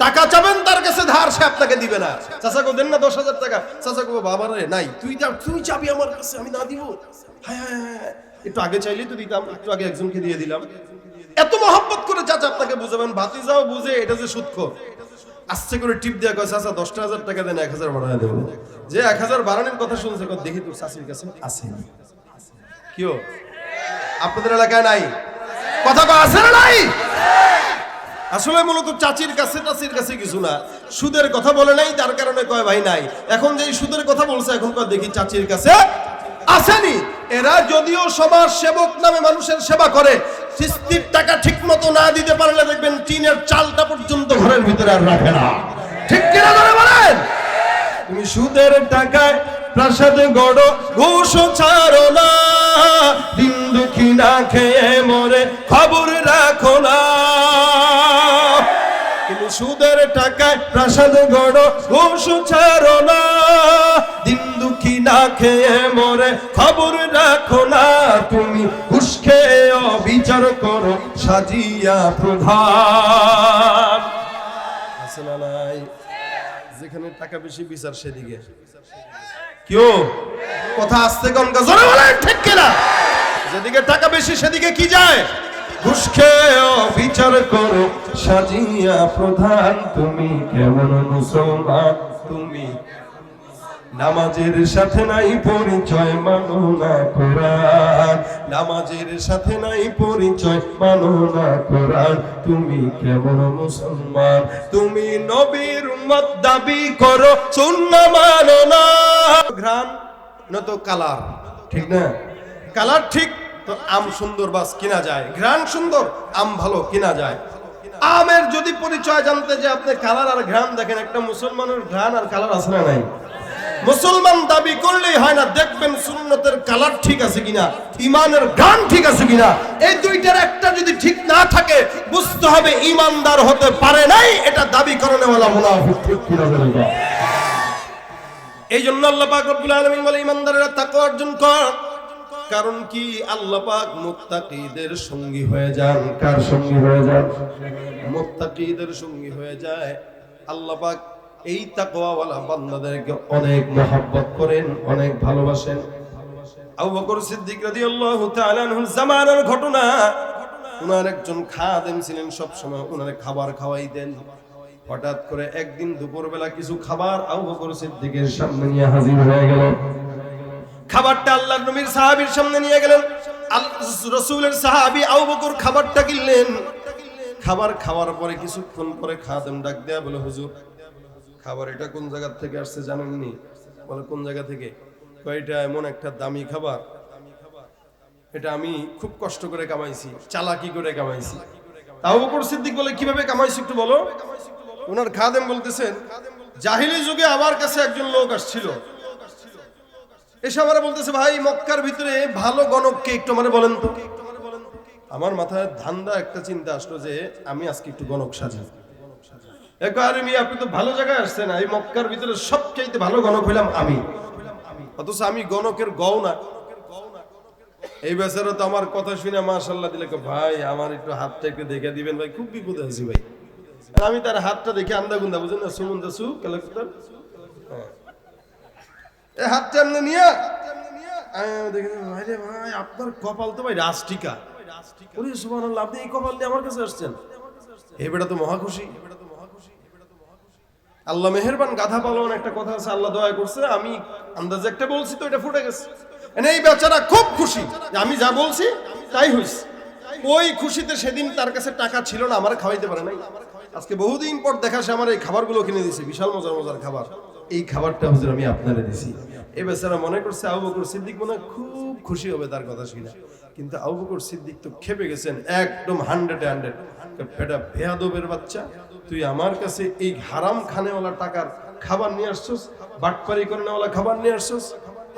টাকা চাবেন তার কাছে ধার, সে আপনাকে দিবে না। চাচা কো দেন না 10,000 টাকা, চাচা কো বাবা রে নাই, তুই চাবি আমার কাছে, আমি না দিব। হ্যাঁ হ্যাঁ হ্যাঁ, একটু আগে চাইলে তো দিতাম, একটু আগে একজনকে দিয়ে দিলাম। এত মহব্বত করে চাচা আপনাকে বুঝাবেন, ভাতিজাও বুঝে এটা যে সুদখোর। আস্তে করে টিপ দেয়া কয়, চাচা 10,000 টাকা দেন, 1,000 বাড়ায় দেবো। যে 1,000 বাড়ানোর কথা শুনছে, দেখি তোর চাচির কাছে আছে কিও? আপনাদের এলাকায় নাই? কথা কয় আছে না নাই? আসলে মূলত চাচির কাছে কিছু না, সুদের কথা বলে নাই, তার কারণে কয় ভাই নাই। এখন যে সুদের কথা বলছে, এখন কয় দেখি চাচির কাছে আসেনি। এরা যদিও সমাজ সেবক নামে মানুষের সেবা করে, কিস্তির টাকা ঠিক মতো না দিতে পারলে দেখবেন টিনের চালটা পর্যন্ত ঘরের ভিতরে আর রাখে না। ঠিক কিনা ধরে বলেন? তুমি সুদের টাকায় প্রাসাদ গড়ো, ঘুষ ছাড়ো না, দিন দুঃখী না খেয়ে মরে খবর রাখো না। তুমি সুদের টাকায় প্রাসাদ গড়ো, ঘুষ ছাড়ো না, দিন দুঃখী না খেয়ে মরে খবর রাখো না। তুমি ঘুষ খেয়ে বিচার করো সাজিয়া প্রধান। আছে না নাই? যেখানে টাকা বেশি বিচার সেদিকে। কেউ কথা আসতে কম জোরে বলেন, ঠিক কিনা? যেদিকে টাকা বেশি সেদিকে কি যায়? ঘুষ খেয়ে বিচার করো সাজিয়া প্রধান। তুমি কেমন মুসলমান? তুমি নামাজের সাথে নাই পরিচয়, মানো না কোরআন। নামাজের সাথে নাই পরিচয়, মানো না কোরআন। তুমি কেমন মুসলমান? তুমি নবীর উম্মত দাবি করো, সুন্নাহ মানো না। ঘ্রাণ নয়তো কালার, ঠিক না? কালার ঠিক তো আম সুন্দর বাস কিনা যায়, ঘ্রাণ সুন্দর আম ভালো কিনা যায়। আমের যদি পরিচয় জানতে যে আপনি কালার আর ঘ্রাণ দেখেন, একটা মুসলমানের ঘ্রাণ আর কালার আছে না নাই? মুসলমান দাবি করলেই হয় না, দেখবেন সুন্নতের কালার ঠিক আছে কিনা, ইমানের গান ঠিক আছে কিনা। এই দুইটার একটা যদি ঠিক না থাকে, বুঝতে হবে ইমানদার হতে পারে নাই, এটা দাবি করেনেওয়ালা মুনাফিক। ঠিক কিনা বলেন? এই জন্য আল্লাহ পাক রব্বুল আলামিন বলে ইমানদারেরা তাকওয়া অর্জন কর। কারণ কি? আল্লাহ পাক মুত্তাকিদের সঙ্গী হয়ে যান। কার সঙ্গী হয়ে যান? মুত্তাকিদের সঙ্গী হয়ে যায়। আল্লাহ পাক এই তাকওয়াওয়ালা বান্দাদেরকে অনেক মহব্বত করেন, অনেক ভালোবাসেন। আবু বকর সিদ্দিক রাদিয়াল্লাহু তাআলা আনহু জামানার ঘটনা, উনার একজন খাদেম ছিলেন, সব সময় উনারে খাবার খাওয়াইতেন। হঠাৎ করে একদিন দুপুরবেলা কিছু খাবার আবু বকর সিদ্দিকের সামনে নিয়ে হাজির হয়ে গেল। খাবারটা আল্লাহর নবীর সাহাবীর সামনে নিয়ে গেলেন। রাসূলের সাহাবী আবু বকর খাবারটা কিনলেন। খাবার খাওয়ার পরে কিছুক্ষণ পরে খাদেম ডাক দেয়া বলে, হুজুর খাবার এটা কোন জায়গা থেকে আসছে জানেননি? বলে কোন জায়গা থেকে? এটা এমন একটা দামি খাবার, এটা আমি খুব কষ্ট করে কামাইছি, চালাকি করে কামাইছি। আবু বকর সিদ্দিক বলে, কিভাবে কামাইছি একটু বলো। ওনার খাদেম বলতেছেন, জাহিলি যুগে আমার কাছে একজন লোক আসছিল, এসে আমারে বলতেছে, ভাই মক্কার ভিতরে ভালো গণককে একটু মানে বলেন তো। আমার মাথায় ধান্দা একটা চিন্তা আসলো যে আমি আজকে একটু গণক সাজাই। আপনি তো ভালো জায়গায় আসছেন, এই মক্কার ভিতরে সবচাইতে ভালো গণক হইলাম আমি, অথচ আমি গণকের গও না। এই বেচারা তো আমার কথা শুনে মাশাআল্লাহ দিলে, ভাই আমার একটু হাতটা একটু দেখে দিবেন ভাই, খুব বিপদে আছি ভাই। আর আমি তার হাতটা দেখে আন্দা গুন্দা, বুঝেন না, সুমন্দা সু কালেক্টর এই হাতটা এমনি নিয়ে দেখে, ভাই রে ভাই আপনার কপাল তো ভাই রাষ্ট্রিকা। ওরে সুবহানাল্লাহ, আপনি এই কপাল নিয়ে আমার কাছে আসছেন? এই বেটা তো মহা খুশি। আল্লাহ মেহেরবান, গাধা পালন একটা কথা আছে, আল্লাহ দয়া করছে, আমি আন্দাজে একটা বলছি তো এটা ফুটে গেছে। এই বেচারা খুব খুশি যে আমি যা বলছি তাই হইছে। ওই খুশিতে সেদিন তার কাছে টাকা ছিল না, আমার খাওয়াইতে পারে নাই। আজকে বহুদিন পর দেখা, সে আমার এই খাবারগুলো কিনে দিয়েছে, বিশাল মজার মজার খাবার। এই খাবারটা হুজুর আমি আপনারে দিছি। এই বেচারা মনে করছে আবু বকর সিদ্দিক মনে হয় খুব খুশি হবে তার কথা শুনে, কিন্তু আবু বকর সিদ্দিক তো খেপে গেছেন একদম 100-100। বেটা বেয়াদবের বাচ্চা, তুই আমার কাছে এই হারাম খানেওয়ালা টাকার খাবার নিয়ে আসছস, বাটপারি করেওয়ালা খাবার নিয়ে আসছস,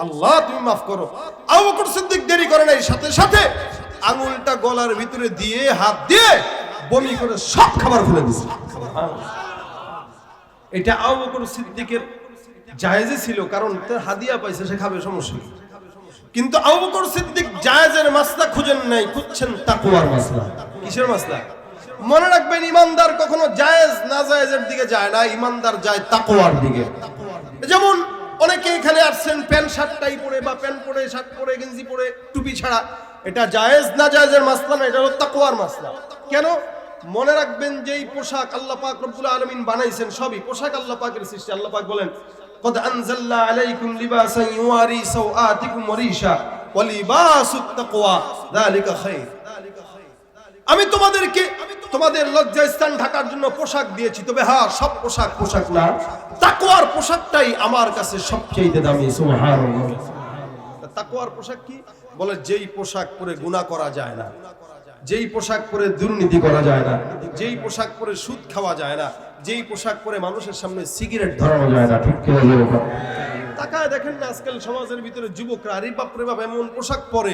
আল্লাহ তুমি মাফ করো। আবু বকর সিদ্দিক দেরি করে নাই, সাথে সাথে আঙুলটা গলার ভিতরে দিয়ে হাত দিয়ে বমি করে সব খাবার ফেলে দিয়েছে। এটা আবু বকর সিদ্দিকের জায়েজে ছিল, কারণ তার হাদিয়া পাইছে, সে খাবে, সমস্যা নেই। কিন্তু আবু বকর সিদ্দিক জায়েজের মাসলা খুঁজেন নাই, খুঁজছেন তাকওয়ার মাসলা। কিসের মাসলা? মনে রাখবেন, ইমানদার কখনো জায়েজ না জায়েজের দিকে যায় না, ইমানদার যায় তাকওয়ার দিকে। যেমন অনেকে এখানে আসছেন প্যান্ট শার্টটাই পরে, বা প্যান্ট পরে, শার্ট পরে, গেঞ্জি পরে, টুপি ছাড়া, এটা জায়েজ না জায়েজের মাসলা না, এটা হলো তাকওয়ার মাসলা। কেন? মনে রাখবেন, যেই পোশাক আল্লাহ পাক রব্বুল আলামিন বানাইছেন সবই পোশাক আল্লাহ পাকের সৃষ্টি। আল্লাহ পাক বলেন, قد أنزلنا عليكم لباسا يواري سوآتكم وريشا ولباس التقوى ذلك خير। আমি তোমাদেরকে তোমাদের লজ্জাস্থান ঢাকার জন্য পোশাক দিয়েছি, তবে হ্যাঁ, সব পোশাক না, তাকওয়ার পোশাকটাই আমার কাছে সবচেয়ে দামি। সুবহানাল্লাহ। তাকওয়ার পোশাক কি? বলে যেই পোশাক পরে গুনাহ করা যায় না, যেই পোশাক পরে দুর্নীতি করা যায় না, যেই পোশাক পরে সুদ খাওয়া যায় না, যেই পোশাক পরে মানুষের সামনে সিগারেট ধরানো যায় না। ঠিক কিনা বলুন? তাকায় দেখেন না আজকাল সমাজের ভিতরে যুবকরা আরে বাপ রে বাপ এমন পোশাক পরে,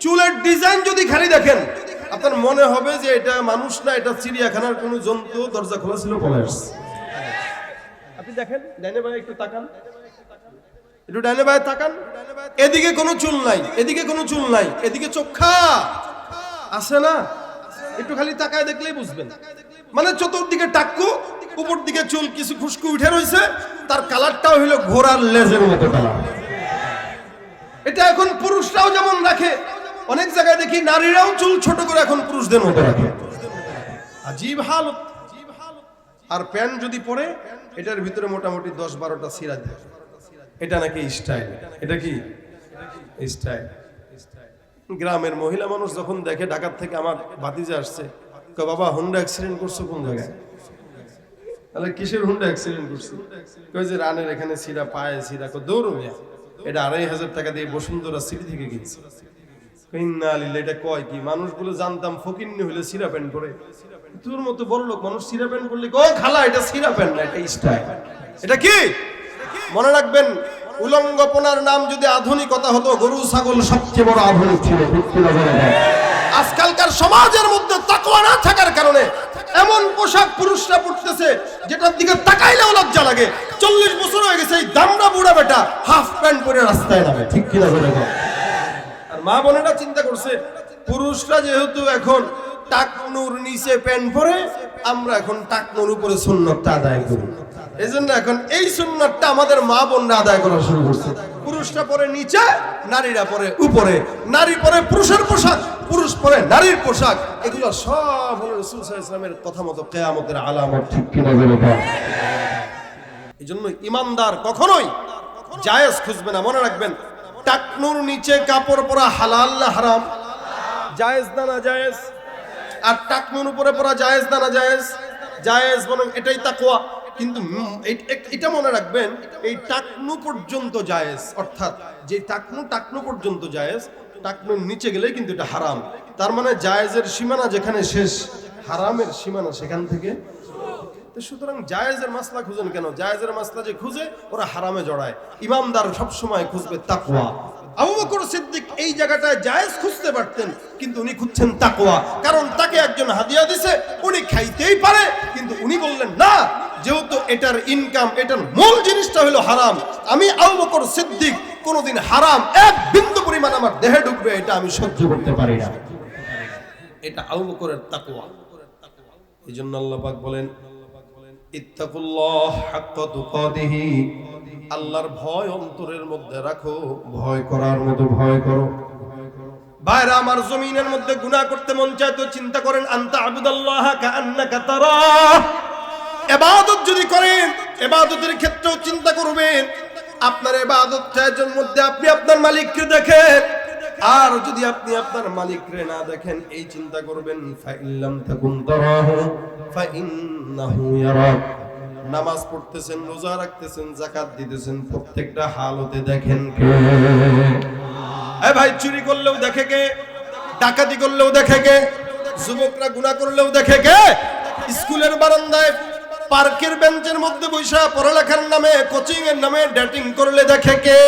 চুলের ডিজাইন যদি খালি দেখেন আপনার মনে হবে যে এটা মানুষ না, এটা চিড়িয়াখানার কোনো জন্তু, দরজা খোলা ছিল পলাশ। আপনি দেখেন, ডাইনে ভাই একটু তাকান, একটু ডাইনে ভাই তাকান, এদিকে কোনো চুল নাই, এদিকে কোনো চুল নাই, এদিকে চোখা আছে না, একটু খালি তাকায় দেখলেই বুঝবেন। মানে চতুর্দিকে টাক্কু, উপর দিকে চুল কিছু খুশকু উঠে রয়েছে, তার কালারটাও হলো ঘোড়ার লেজের মতো কালার। এটা এখন পুরুষরাও যেমন রাখে, অনেক জায়গায় দেখি নারীরাও চুল ছোট করে এখন পুরুষদের মতো রাখে। আজীব হালত। আর প্যান্ট যদি পরে, এটার ভিতরে মোটামুটি 10-12টা সিরা দেয়, এটা নাকি স্টাইল। এটা কি স্টাইল? গ্রামের মহিলা মানুষ যখন দেখে, ঢাকার থেকে আমার ভাতিজা আসছে, বাবা হুন্ডা অ্যাক্সিডেন্ট করছো কোন জায়গায়? তাহলে কিসের হুন্ডা অ্যাক্সিডেন্ট করছি? কই যে রানের এখানে সিরা, পায়ে সিরা। দৌড় মিয়া, এটা 2500 টাকা দিয়ে বসুন্ধরা সিটি থেকে কিনছি। এটা কয় কি? মানুষগুলো জানতাম ফকিন্নি হইলে সিরা প্যান্ট পরে, তোর মতো বড় লোক মানুষ সিরা প্যান্ট পরলে ও খালা, এটা সিরা প্যান্ট না, এটা স্টাইল। এটা কি? মনে রাখবেন, উলঙ্গপনার নাম যদি আধুনিকতা হতো, গরু ছাগল সবচেয়ে বড় আধুনিক ছিল। আজকালকার সমাজের মধ্যে তাকওয়া না থাকার কারণে এমন পোশাক পুরুষরা পরতেছে যেটার দিকে তাকাইলেও লজ্জা লাগে। 40 বছর হয়ে গেছে এই দামড়া বুড়া বেটা হাফ প্যান্ট পরে রাস্তায় নামে। ঠিক কিনা বলে? আর মা বোনেরা চিন্তা করছে, পুরুষরা যেহেতু এখন টাকনুর নিচে প্যান্ট পরে, আমরা এখন টাকনুর উপরে সুন্নতটা আদায় করি। এই জন্য এখন এই সুন্নতটা আমাদের মা বোনরা আদায় করা শুরু করছে। পুরুষরা পরে নিচে, নারীরা পরে উপরে, নারী পরে পুরুষের পোশাক, পুরুষ পরে নারীর পোশাক। এগুলো সব হলো রাসূল সাল্লাল্লাহু আলাইহি ওয়াসাল্লামের কথা মতো কিয়ামতের আলামত। ঠিক কিনা বলে? এই জন্য ইমানদার কখনোই জায়েজ খুঁজবে না। মনে রাখবেন, টাকনুর নিচে কাপড় পরা হালাল না হারাম? জায়েজ না না জায়েজ? আর টাকনুর উপরে পরা জায়েজ না না জায়েজ? জায়েজ। বরং এটাই তাকওয়া। কিন্তু এটা মনে রাখবেন, এই টাকনু পর্যন্ত জায়েজ, অর্থাৎ যে টাকনু পর্যন্ত জায়েজ, টাকনুর নিচে গেলেই কিন্তু এটা হারাম। তার মানে জায়েজের সীমানা যেখানে শেষ, হারামের সীমানা সেখান থেকে। তো সুতরাং জায়েজের মাসলা খুঁজেন কেন? জায়েজের মাসলা যে খুঁজে ওরা হারামে জড়ায়। ইমানদার সব সময় খুঁজবে তাকওয়া। আবু বকর সিদ্দিক এই জায়গাটায় জায়েজ খুঁজতে পারতেন, কিন্তু উনি খুঁজছেন তাকওয়া। কারণ তাকে একজন হাদিয়া দিছে, উনি খাইতেই পারে, কিন্তু উনি বললেন না, যেহেতু এটার ইনকাম, এটার মূল জিনিসটা হলো হারাম, আমি আবু বকর সিদ্দিক কোনোদিন হারাম এক বিন্দু পরিমাণ আমার দেহে ঢুকবে এটা আমি সহ্য করতে পারি না। এটা আবু বকরের তাকওয়া। এইজন্য আল্লাহ পাক বলেন, ইত্তাকুল্লাহ হাক্কা তুকাতিহি, আল্লাহর ভয় অন্তরের মধ্যে রাখো, ভয় করার মতো ভয় করো। ভাইরা আমার, জমিনের মধ্যে গুনাহ করতে মন চায় তো চিন্তা করেন, আনতা আবুদাল্লাহ কাআন্নাকা তারাহ। ইবাদত যদি করেন, ইবাদতের ক্ষেত্রেও চিন্তা করবেন আপনার ইবাদতের মধ্যে আপনি আপনার মালিককে দেখেন। আর যদি আপনি আপনার মালিককে না দেখেন, এই চিন্তা করবেন, ফাইল্লাম তাকুন তারাহু ফাইন্নাহু ইয়ারাক। নামাজ পড়তেছেন, রোজা রাখতেছেন, যাকাত দিতেছেন, প্রত্যেকটা হালতে দেখেন কে? এই ভাই, চুরি করলেও দেখে কে? ডাকাতি করলেও দেখে কে? যুবকরা গুনাহ করলেও দেখে কে? স্কুলের বারান্দায়, পার্কের বেঞ্চের মধ্যে বসে পড়ালেখার নামে, কোচিং এর নামে ডেটিং করলে দেখে কে?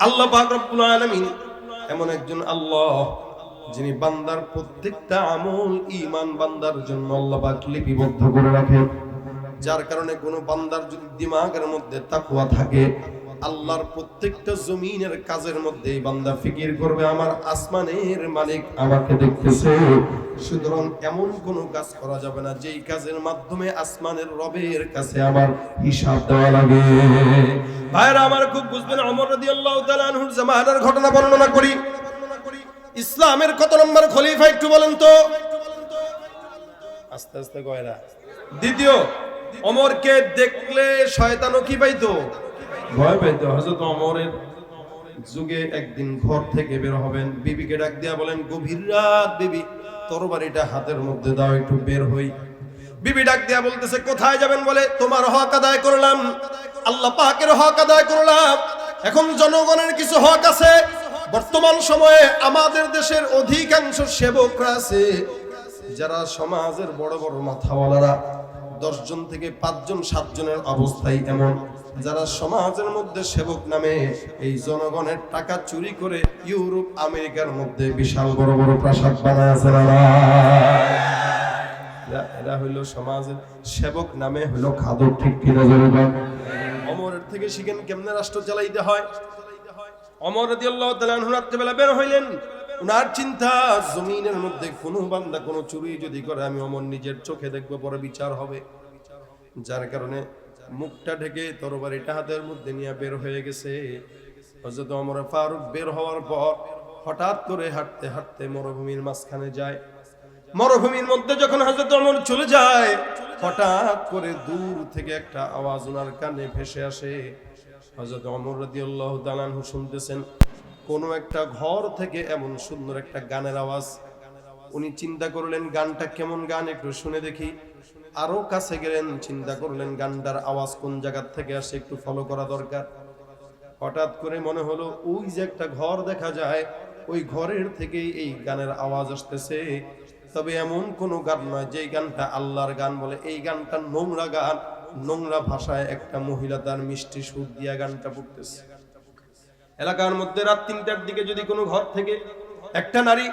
আল্লাহ পাক রব্বুল আলামিন এমন একজন আল্লাহ, যিনি বান্দার প্রত্যেকটা আমল ঈমান বান্দার জন্য আল্লাহ পাক লিপিবদ্ধ করে রাখেন। যার কারণে কোনো বান্দার যদি দিমাগের মধ্যে তাকওয়া থাকে, আল্লাহর প্রত্যেকটা জমিনের কাজের মধ্যে বান্দা ফিকির করবে, আমার আসমানের মালিক আমাকে দেখতেছে, সুতরাং এমন কোনো কাজ করা যাবে না যেই কাজের মাধ্যমে আসমানের রবের কাছে আমার হিসাব দেওয়া লাগে। ভাইরা আমার, খুব বুঝবেন, ওমর রাদিয়াল্লাহু তাআলা আনহুর জামানার ঘটনা বর্ণনা করি। ইসলামের কত নম্বর খলিফা একটু বলেন তো? আস্তে আস্তে কয়রা? দ্বিতীয়। ওমরকে দেখলে শয়তানও কি পাইতো? ভয় পাইতো। হযরত ওমরের যুগে একদিন ঘর থেকে বের হবেন, বিবিকে ডাক দিয়া বলেন, গভীর রাত, বিবি তরবারিটা হাতের মধ্যে দাও, একটু বের হই। বিবি ডাক দিয়া বলতেছে, কোথায় যাবেন? বলে, তোমার হক আদায় করলাম, আল্লাহ পাকের হক আদায় করলাম, এখন জনগণের কিছু হক আছে। বর্তমান সময়ে আমাদের দেশের অধিকাংশ সেবকরা আছে যারা সমাজের বড় বড় মাথাওয়ালারা, 10 জন থেকে 5 জন 7 জনের অবস্থাই এমন, যারা সমাজের মধ্যে সেবক নামে এই জনগণের টাকা চুরি করে ইউরোপ আমেরিকার মধ্যে বিশাল বড় বড় প্রাসাদ বানায় আছে। এরা হইল সমাজের সেবক নামে হইল খাদক। ঠিক কিনা জনগণ? ওমরের থেকে শিখেন কেমনে রাষ্ট্র চালাইতে হয়। ওমর রাদিয়াল্লাহু তাআলা আনহু রাত্রিবেলা বের হইলেন, উনার চিন্তা, জমিনের মধ্যে কোনো বান্দা কোনো চুরি যদি করে, আমি ওমর নিজের চোখে দেখবো, পরে বিচার হবে। যার কারণে মুখটা ঢেকে তরবারিটা হাতের মধ্যে নিয়ে বের হয়ে গেছে। হযরত ওমর ফারুক বের হওয়ার পর হঠাৎ করে হাঁটতে হাঁটতে মরুভূমির মাঝখানে যায়। মরুভূমির মধ্যে যখন হযরত ওমর চলে যায়, হঠাৎ করে দূর থেকে একটা আওয়াজ ওনার কানে ভেসে আসে। হযরত ওমর রাদিয়াল্লাহু তাআলা আনহু শুনতেছেন কোনো একটা ঘর থেকে এমন সুন্দর একটা গানের আওয়াজ। উনি চিন্তা করলেন, গানটা কেমন গান, একটু শুনে দেখি। আরো কাছে গেলেন, চিন্তা করলেন গানটার আওয়াজ কোন জায়গা থেকে আসে, একটু ফলো করা দরকার। হঠাৎ করে মনে হলো ওই যে একটা ঘর দেখা যায়, ওই ঘরের থেকেই এই গানের আওয়াজ আসতেছে। তবে এমন কোন গান নয় যে গানটা আল্লাহর গান বলে, এই গানটা নোংরা গান, নোংরা ভাষায় একটা মহিলা তার মিষ্টি সুর দিয়া গানটা পড়তেছে। এলাকার মধ্যে রাত 3টার দিকে যদি কোনো ঘর থেকে একটা নারী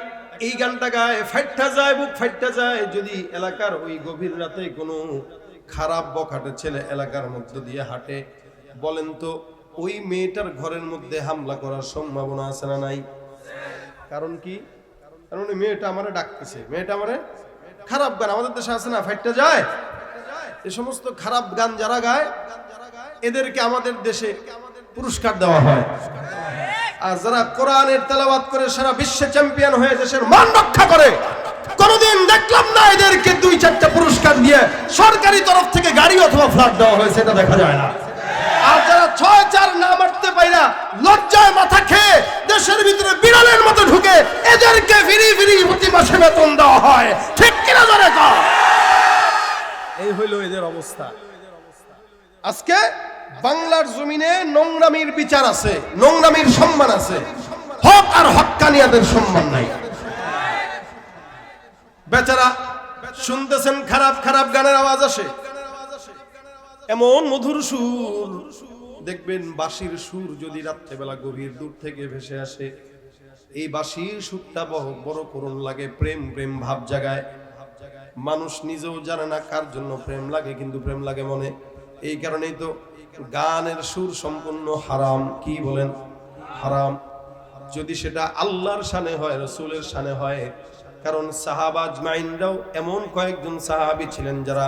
এই গানটা গায়, ফাইটটা যায়, বুক ফাইটটা যায়। যদি এলাকার ওই গভীর রাতে কোনো খারাপ বখাটে ছেলে এলাকার মধ্যে দিয়ে হাঁটে, বলেন তো ওই মেয়েটার ঘরের মধ্যে হামলা করার সম্ভাবনা আছে না নাই? কারণ কি? কারণ ওই মেয়েটা আমারে ডাকতেছে, মেয়েটা আমারে খারাপ গান, আমাদের দেশে আছে না ফাইটটা যায়, এই সমস্ত খারাপ গান যারা গায় এদেরকে আমাদের দেশে পুরস্কার দেওয়া হয়। আর যারা কোরআনের তেলাওয়াত করে সারা বিশ্বে চ্যাম্পিয়ন হয়ে দেশের মান রক্ষা করে, কোনদিন দেখলাম না এদেরকে 2-4টা পুরস্কার দিয়ে সরকারি তরফ থেকে গাড়ি অথবা ফ্ল্যাট দেওয়া হয়েছে, এটা দেখা যায় না। আর যারা 6-4 না মারতে পাইরা লজ্জায় মাথা খেয়ে দেশের ভিতরে বিড়ালের মতো ঢুকে, এদেরকে ফিরি ফিরি প্রতি মাসে বেতন দেওয়া হয়। ঠিক কিনা জোরে কর? এই হইল এদের অবস্থা। আজকে বাংলার জমিনে নোংরামির বিচার আছে, নোংরামির সম্মান আছে, হক আর হক্কানিয়াদের সম্মান নাই। বেচারা শুনতেছেন খারাপ খারাপ গানের আওয়াজ আসে, এমন মধুর সুর দেখবেন বাঁশির সুর যদি রাত্রেবেলা গভীর দূর থেকে ভেসে আসে, এই বাঁশির সুরটা বড় করুণ লাগে, প্রেম প্রেম ভাব জাগায়। মানুষ নিজেও জানে না কার জন্য প্রেম লাগে, কিন্তু প্রেম লাগে মনে। এই কারণেই তো গানের সুর সম্পূর্ণ হারাম। কি বলেন? হারাম। যদি সেটা আল্লাহর শানে হয়, রাসূলের শানে হয়। কারণ সাহাবা আজমাইনরাও এমন কয়েকজন সাহাবী ছিলেন যারা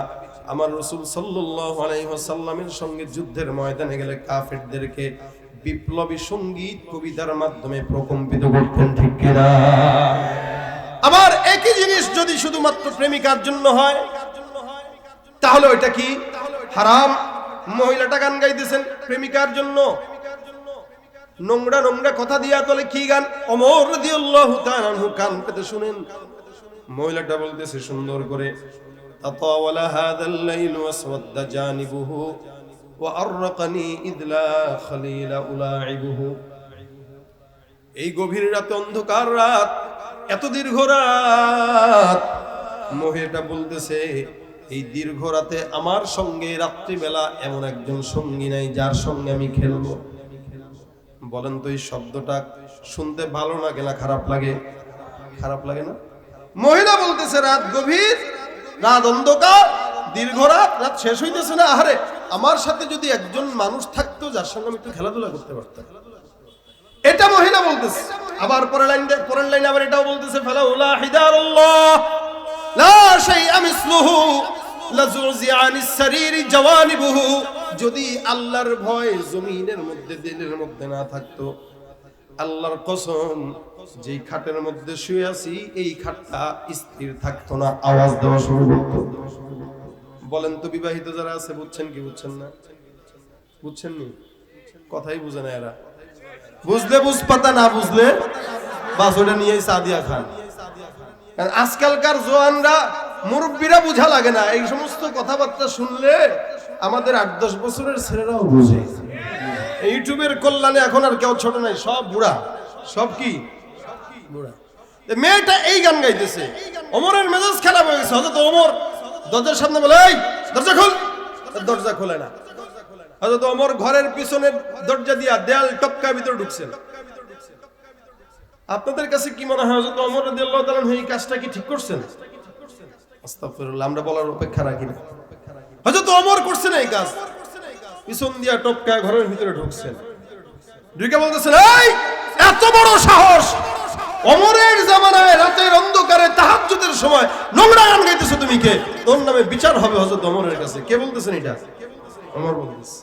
আমার রাসূল সাল্লাল্লাহু আলাইহি ওয়াসাল্লামের সঙ্গে যুদ্ধের ময়দানে গেলে কাফেরদেরকে বিপ্লবী সঙ্গীত কবিতার মাধ্যমে প্রকম্পিত করতেন, ঠিক কিনা? আবার একই জিনিস যদি শুধুমাত্র প্রেমিকার জন্য হয়, তাহলে ওইটা কি? হারাম। মহিলাটা গান গাইতেছেন প্রেমিকার জন্য, নোংরা নোংরা কথা দিয়া তোলে। কি গান? ওমর রাদিয়াল্লাহু তাআলা আনহু কান পেতে শুনেন। মহিলাটা বলতেছে সুন্দর করে, তাতাওয়ালা হাদাল লাইল ওয়াসওয়াদা জানিবুহু ওয়া আররাকানি ইদলা খলিলা উলাইবুহু। এই গভীর রাত, অন্ধকার রাত, এত দীর্ঘ রাত, মহিলাটা বলতেছে এই দীর্ঘ রাতে আমার সঙ্গে রাত্রিবেলা এমন একজন সঙ্গী নাই যার সঙ্গে আমি খেলবো। বলেন তো এই শব্দটা শুনতে ভালো লাগে না খারাপ লাগে? খারাপ লাগে না? মহিলা বলতেছে রাত গভীর, রাত অন্ধকার, দীর্ঘ রাত, রাত শেষ হইতেছে না, আহারে আমার সাথে যদি একজন মানুষ থাকতো যার সঙ্গে আমি একটু খেলাধুলা করতে পারতাম। এটা মহিলা বলতেছে। আবার পরের লাইন আবার এটাও বলতেছে, ফালাউলা হিদারুল্লাহ লা শাইআ মিসলুহু লাযুযিআনিস সারীরি জাওয়ানিবুহু। যদি আল্লাহর ভয় জমিনের মধ্যে, দিলের মধ্যে না থাকতো, আল্লাহর কসম যেই খাটের মধ্যে শুয়ে আছি এই খাটটা স্থির থাকতো না, আওয়াজ দেওয়া শুরু করতো। বলেন তো বিবাহিত যারা আছে বুঝছেন কি বুঝছেন না? বুঝছেন নি? কথাই বুঝে না এরা। বুঝলে বুঝ পাতা, না বুঝলে বাস ওটা নিয়েই সাদিয়া খান। আজকালকার জোয়ানরা, মুরব্বীরা বুঝা লাগে না, এই সমস্ত কথাবার্তা শুনলে আমাদের 8-10 বছরের ছেলেরাও বুঝে। ইউটিউবের কল্যাণে এখন আর কেউ ছোট নাই, সব বুড়া। সব কি বুড়া? মেয়েটা এই গান গাইতেছে, ওমরের মেজাজ খারাপ হয়ে গেছে। হযরত ওমর দরজার সামনে বলে, এই দরজা খোল। দরজা খোলে না। হযরত ওমর ঘরের পিছনের দরজা দিয়া দেয়াল টপকা ভিতরে ঢুকছেন। আপনাদের কাছে কি মনে হয় হযরত ওমর রাদিয়াল্লাহু তাআলা এই কাজটা কি ঠিক করছেন? আস্তাগফিরুল্লাহ, আমরা বলার অপেক্ষা রাখি না। হযরত ওমর করছেন এই কাজ, পিছন দিয়া টপকা ঘরের ভিতরে ঢুকছেন। ঢুকে বলতেছেন, এই এত বড় সাহস, ওমরের জামানায় রাতের অন্ধকারে তাহাজ্জুদের সময় নোংরা গান গাইতেছো তুমি কে? তোর নামে বিচার হবে হযরত ওমরের কাছে। কে বলতেছেন এটা? ওমর বলতেছে।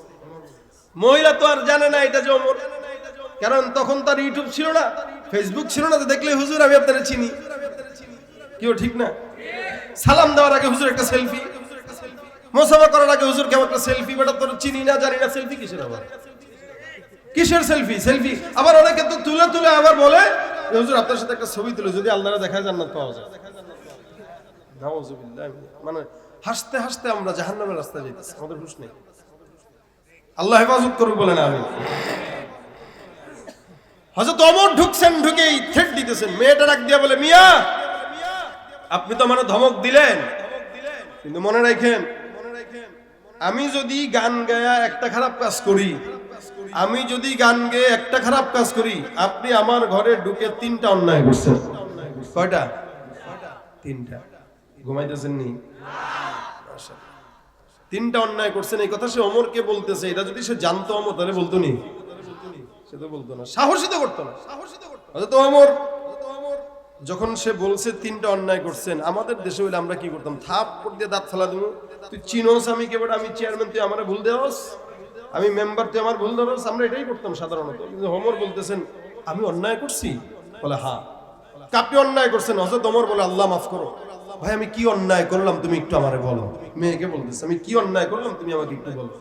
মহিলা তো আর জানে না এটা যে ওমর, কারণ তখন তার ইউটিউব ছিল না, ফেসবুক ছিল না, দেখলে হুজুর আমি আপনারে চিনি। কেউ ঠিক না? সালাম দেওয়ার আগে হুজুর একটা সেলফি, মুসাফা করার আগে হুজুর কেমন একটা সেলফি। বেটা তোর চিনি না জানি না, সেলফি কিসের? আবার কিসের সেলফি? সেলফি আবার অনেকে তো তুলে তুলে আবার বলে, হুজুর আপনার সাথে একটা ছবি তুলে যদি আল্লাহরে দেখায় জান্নাত পাওয়া যায়। নাউযুবিল্লাহ। মানে হাসতে হাসতে আমরা জাহান্নামের রাস্তায় যাইতেছি, আমাদের হুঁশ নেই। আল্লাহ হেফাজত করুক, বলেন আমিন। হযরত ওমর ঢুকছেন, ঢুকেই থ্রেট দিতেছেন। মেয়েটা ডাক দিয়া বলে, মিয়া আপনি তো মানে ধমক দিলেন, কিন্তু মনে রাখেন আমি যদি গান গায়া একটা খারাপ কাজ করি, আমি যদি গান গেয়ে একটা খারাপ কাজ করি, আপনি আমার ঘরে ঢুকে 3টা অন্যায় করছেন। কয়টা? 3টা। ঘুমাইতেছেন নি? 3টা অন্যায় করছেন। এই কথা সে ওমরকে বলতেছে। এটা যদি সে জানতো ওমর, তাহলে বলতো নি? সে তো বলতো না, সাহসিত করতো না। হযরত ওমর যখন সে বলছে 3টা অন্যায় করছেন, আমাদের দেশে হইলে আমরা কি করতাম? থাপ্পড় দিয়ে দাঁত ফেলা দেবো। তুই চিনোস আমি কে? আমি চেয়ারম্যান, তুই আমারে ভুল দেওয়াস, আমি মেম্বার, তুই আমার ভুল ধরস। আমরা এটাই করতাম সাধারণত। কিন্তু ওমর বলতেছেন আমি অন্যায় করছি? বলে হ্যাঁ। আপনি অন্যায় করছেন? হযরত ওমর বলে আল্লাহ মাফ করো। ভাই আমি কি অন্যায় করলাম তুমি একটু আমারে বলো। মেয়েকে বলতেছে আমি কি অন্যায় করলাম তুমি আমাকে একটু বলো।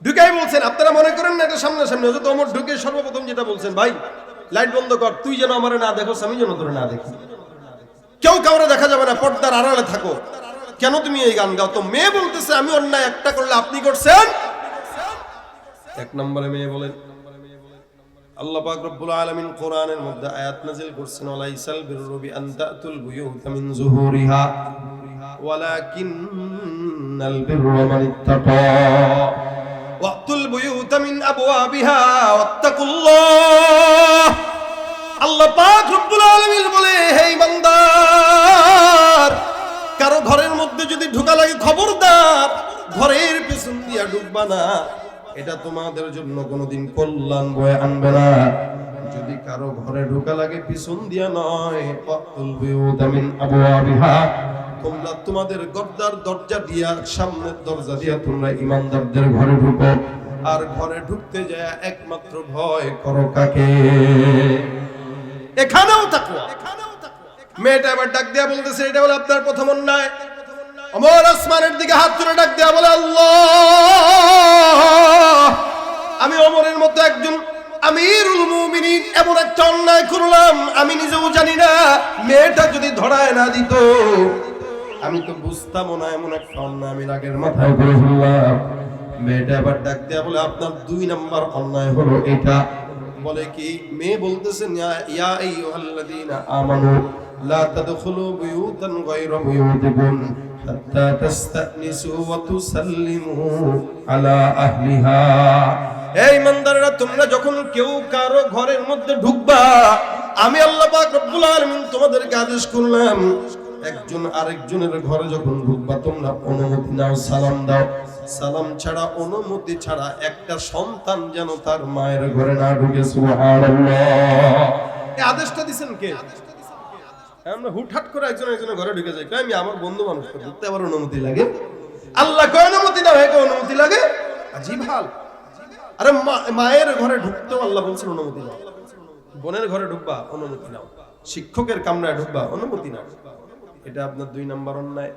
ঢুকাই বলছেন, আপনারা মনে করেন না এটা সামনাসামনি। হযরত ওমর ঢুকে সর্বপ্রথম যেটা বলছেন, ভাই লাইট বন্ধ কর, তুই যেন আমারে না দেখোস, আমি যেন তোরে না দেখি, কেউ কাউরে দেখা যাবে না, পর্দার আড়ালে থাকো। কেন তুমি এই গান গাও? তো মেয়ে বলতেছে আমি অন্যায় একটা করলে আপনি করছেন। 1 নম্বরে মেয়ে বলেন, আল্লাহ পাক রব্বুল আলামিন কোরআনের মধ্যে আয়াত নাযিল করছেন, ওয়ালাইসাল বিররু বিআন তাতুল বুয়ুতা মিন যুহুরিহা ওয়ালাকিন্নাল বিররা মান ইত্তাকা ওয়াতুল বুয়ুতা মিন আবওয়াবিহা ওয়াত্তাকুল্লাহ। আল্লাহ পাক রব্বুল আলামিন বলে, হে ইমানদার, কারো ঘরের মধ্যে যদি ঢোকা লাগে খবরদার ঘরের পেছন দিয়া ঢুকবা না, এটা তোমাদের জন্য কোনোদিন কল্যাণ বয়ে আনবে না। যদি কারো ঘরে ঢোকা লাগে পিছন দিয়া নয়, ওয়াতুল বুয়ুতা মিন আবওয়াবিহা, তোমরা তোমাদের গর্দার দরজা দিয়া, সামনের দরজা দিয়া তোমরা ইমানদারদের ঘরে ঢুকো। আর ঘরে ঢুকতে যায় একমাত্র ভয় করো কাকে? এখানেও তাকওয়া। মেয়েটা এবার ডাক দিয়া বলতেছে, এটা বলে আপনার প্রথম অন্যায়। ওমর আসমানের দিকে হাত তুলে ডাক দিয়া বলে, আল্লাহ, আমি ওমরের মতো একজন আমিরুল মুমিনিন এমন একটা অন্যায় করলাম, আমি নিজেও জানি না। মেয়েটা যদি ধরায় না দিত আমি তো বুঝতামও না এমন একটা অন্যায় আমি রাগের মাথায় করে ফেললাম। মেয়েটা আবার ডাক দেয়া বলে, আপনার 2 নাম্বার অন্যায় হলো এটা। বলে কি? মেয়ে বলতেছেন, ইয়া আইয়ুহাল্লাযীনা আমানু লা তাদখুলু বুয়ুতান গায়রা বুয়ুতিকুম হাত্তা তাস্তানিসু ওয়া তুসাল্লিমু আলা আহলিহা। এই ইমানদাররা, তোমরা যখন কেউ কারো ঘরের মধ্যে ঢুকবা, আমি আল্লাহ পাক রব্বুল আলামিন তোমাদেরকে আদেশ করলাম, একজন আরেকজনের ঘরে যখন ঢুকবা তোমরা অনুমতি নাও, সালাম দাও। সালাম ছাড়া, অনুমতি ছাড়া একটা সন্তান যেন তার মায়ের ঘরে না ঢুকে। সুবহানাল্লাহ। এই আদেশটা দিবেন কে? আমরা হুটহাট করে একজনের ঘরে ঢুকে যাই, আমি আমার বন্ধু মানুষ তো ঢুকতে আবার অনুমতি লাগে? আল্লাহ কয় অনুমতি দাও, একে অনুমতি লাগে? আজীব হাল। আরে মায়ের ঘরে ঢুকতেও আল্লাহ বলছেন অনুমতি নাও। বোনের ঘরে ঢুকবা, অনুমতি নাও। শিক্ষকের কামরায় ঢুকবা, অনুমতি নাও। এটা আপনার 2 নাম্বার অন্যায়।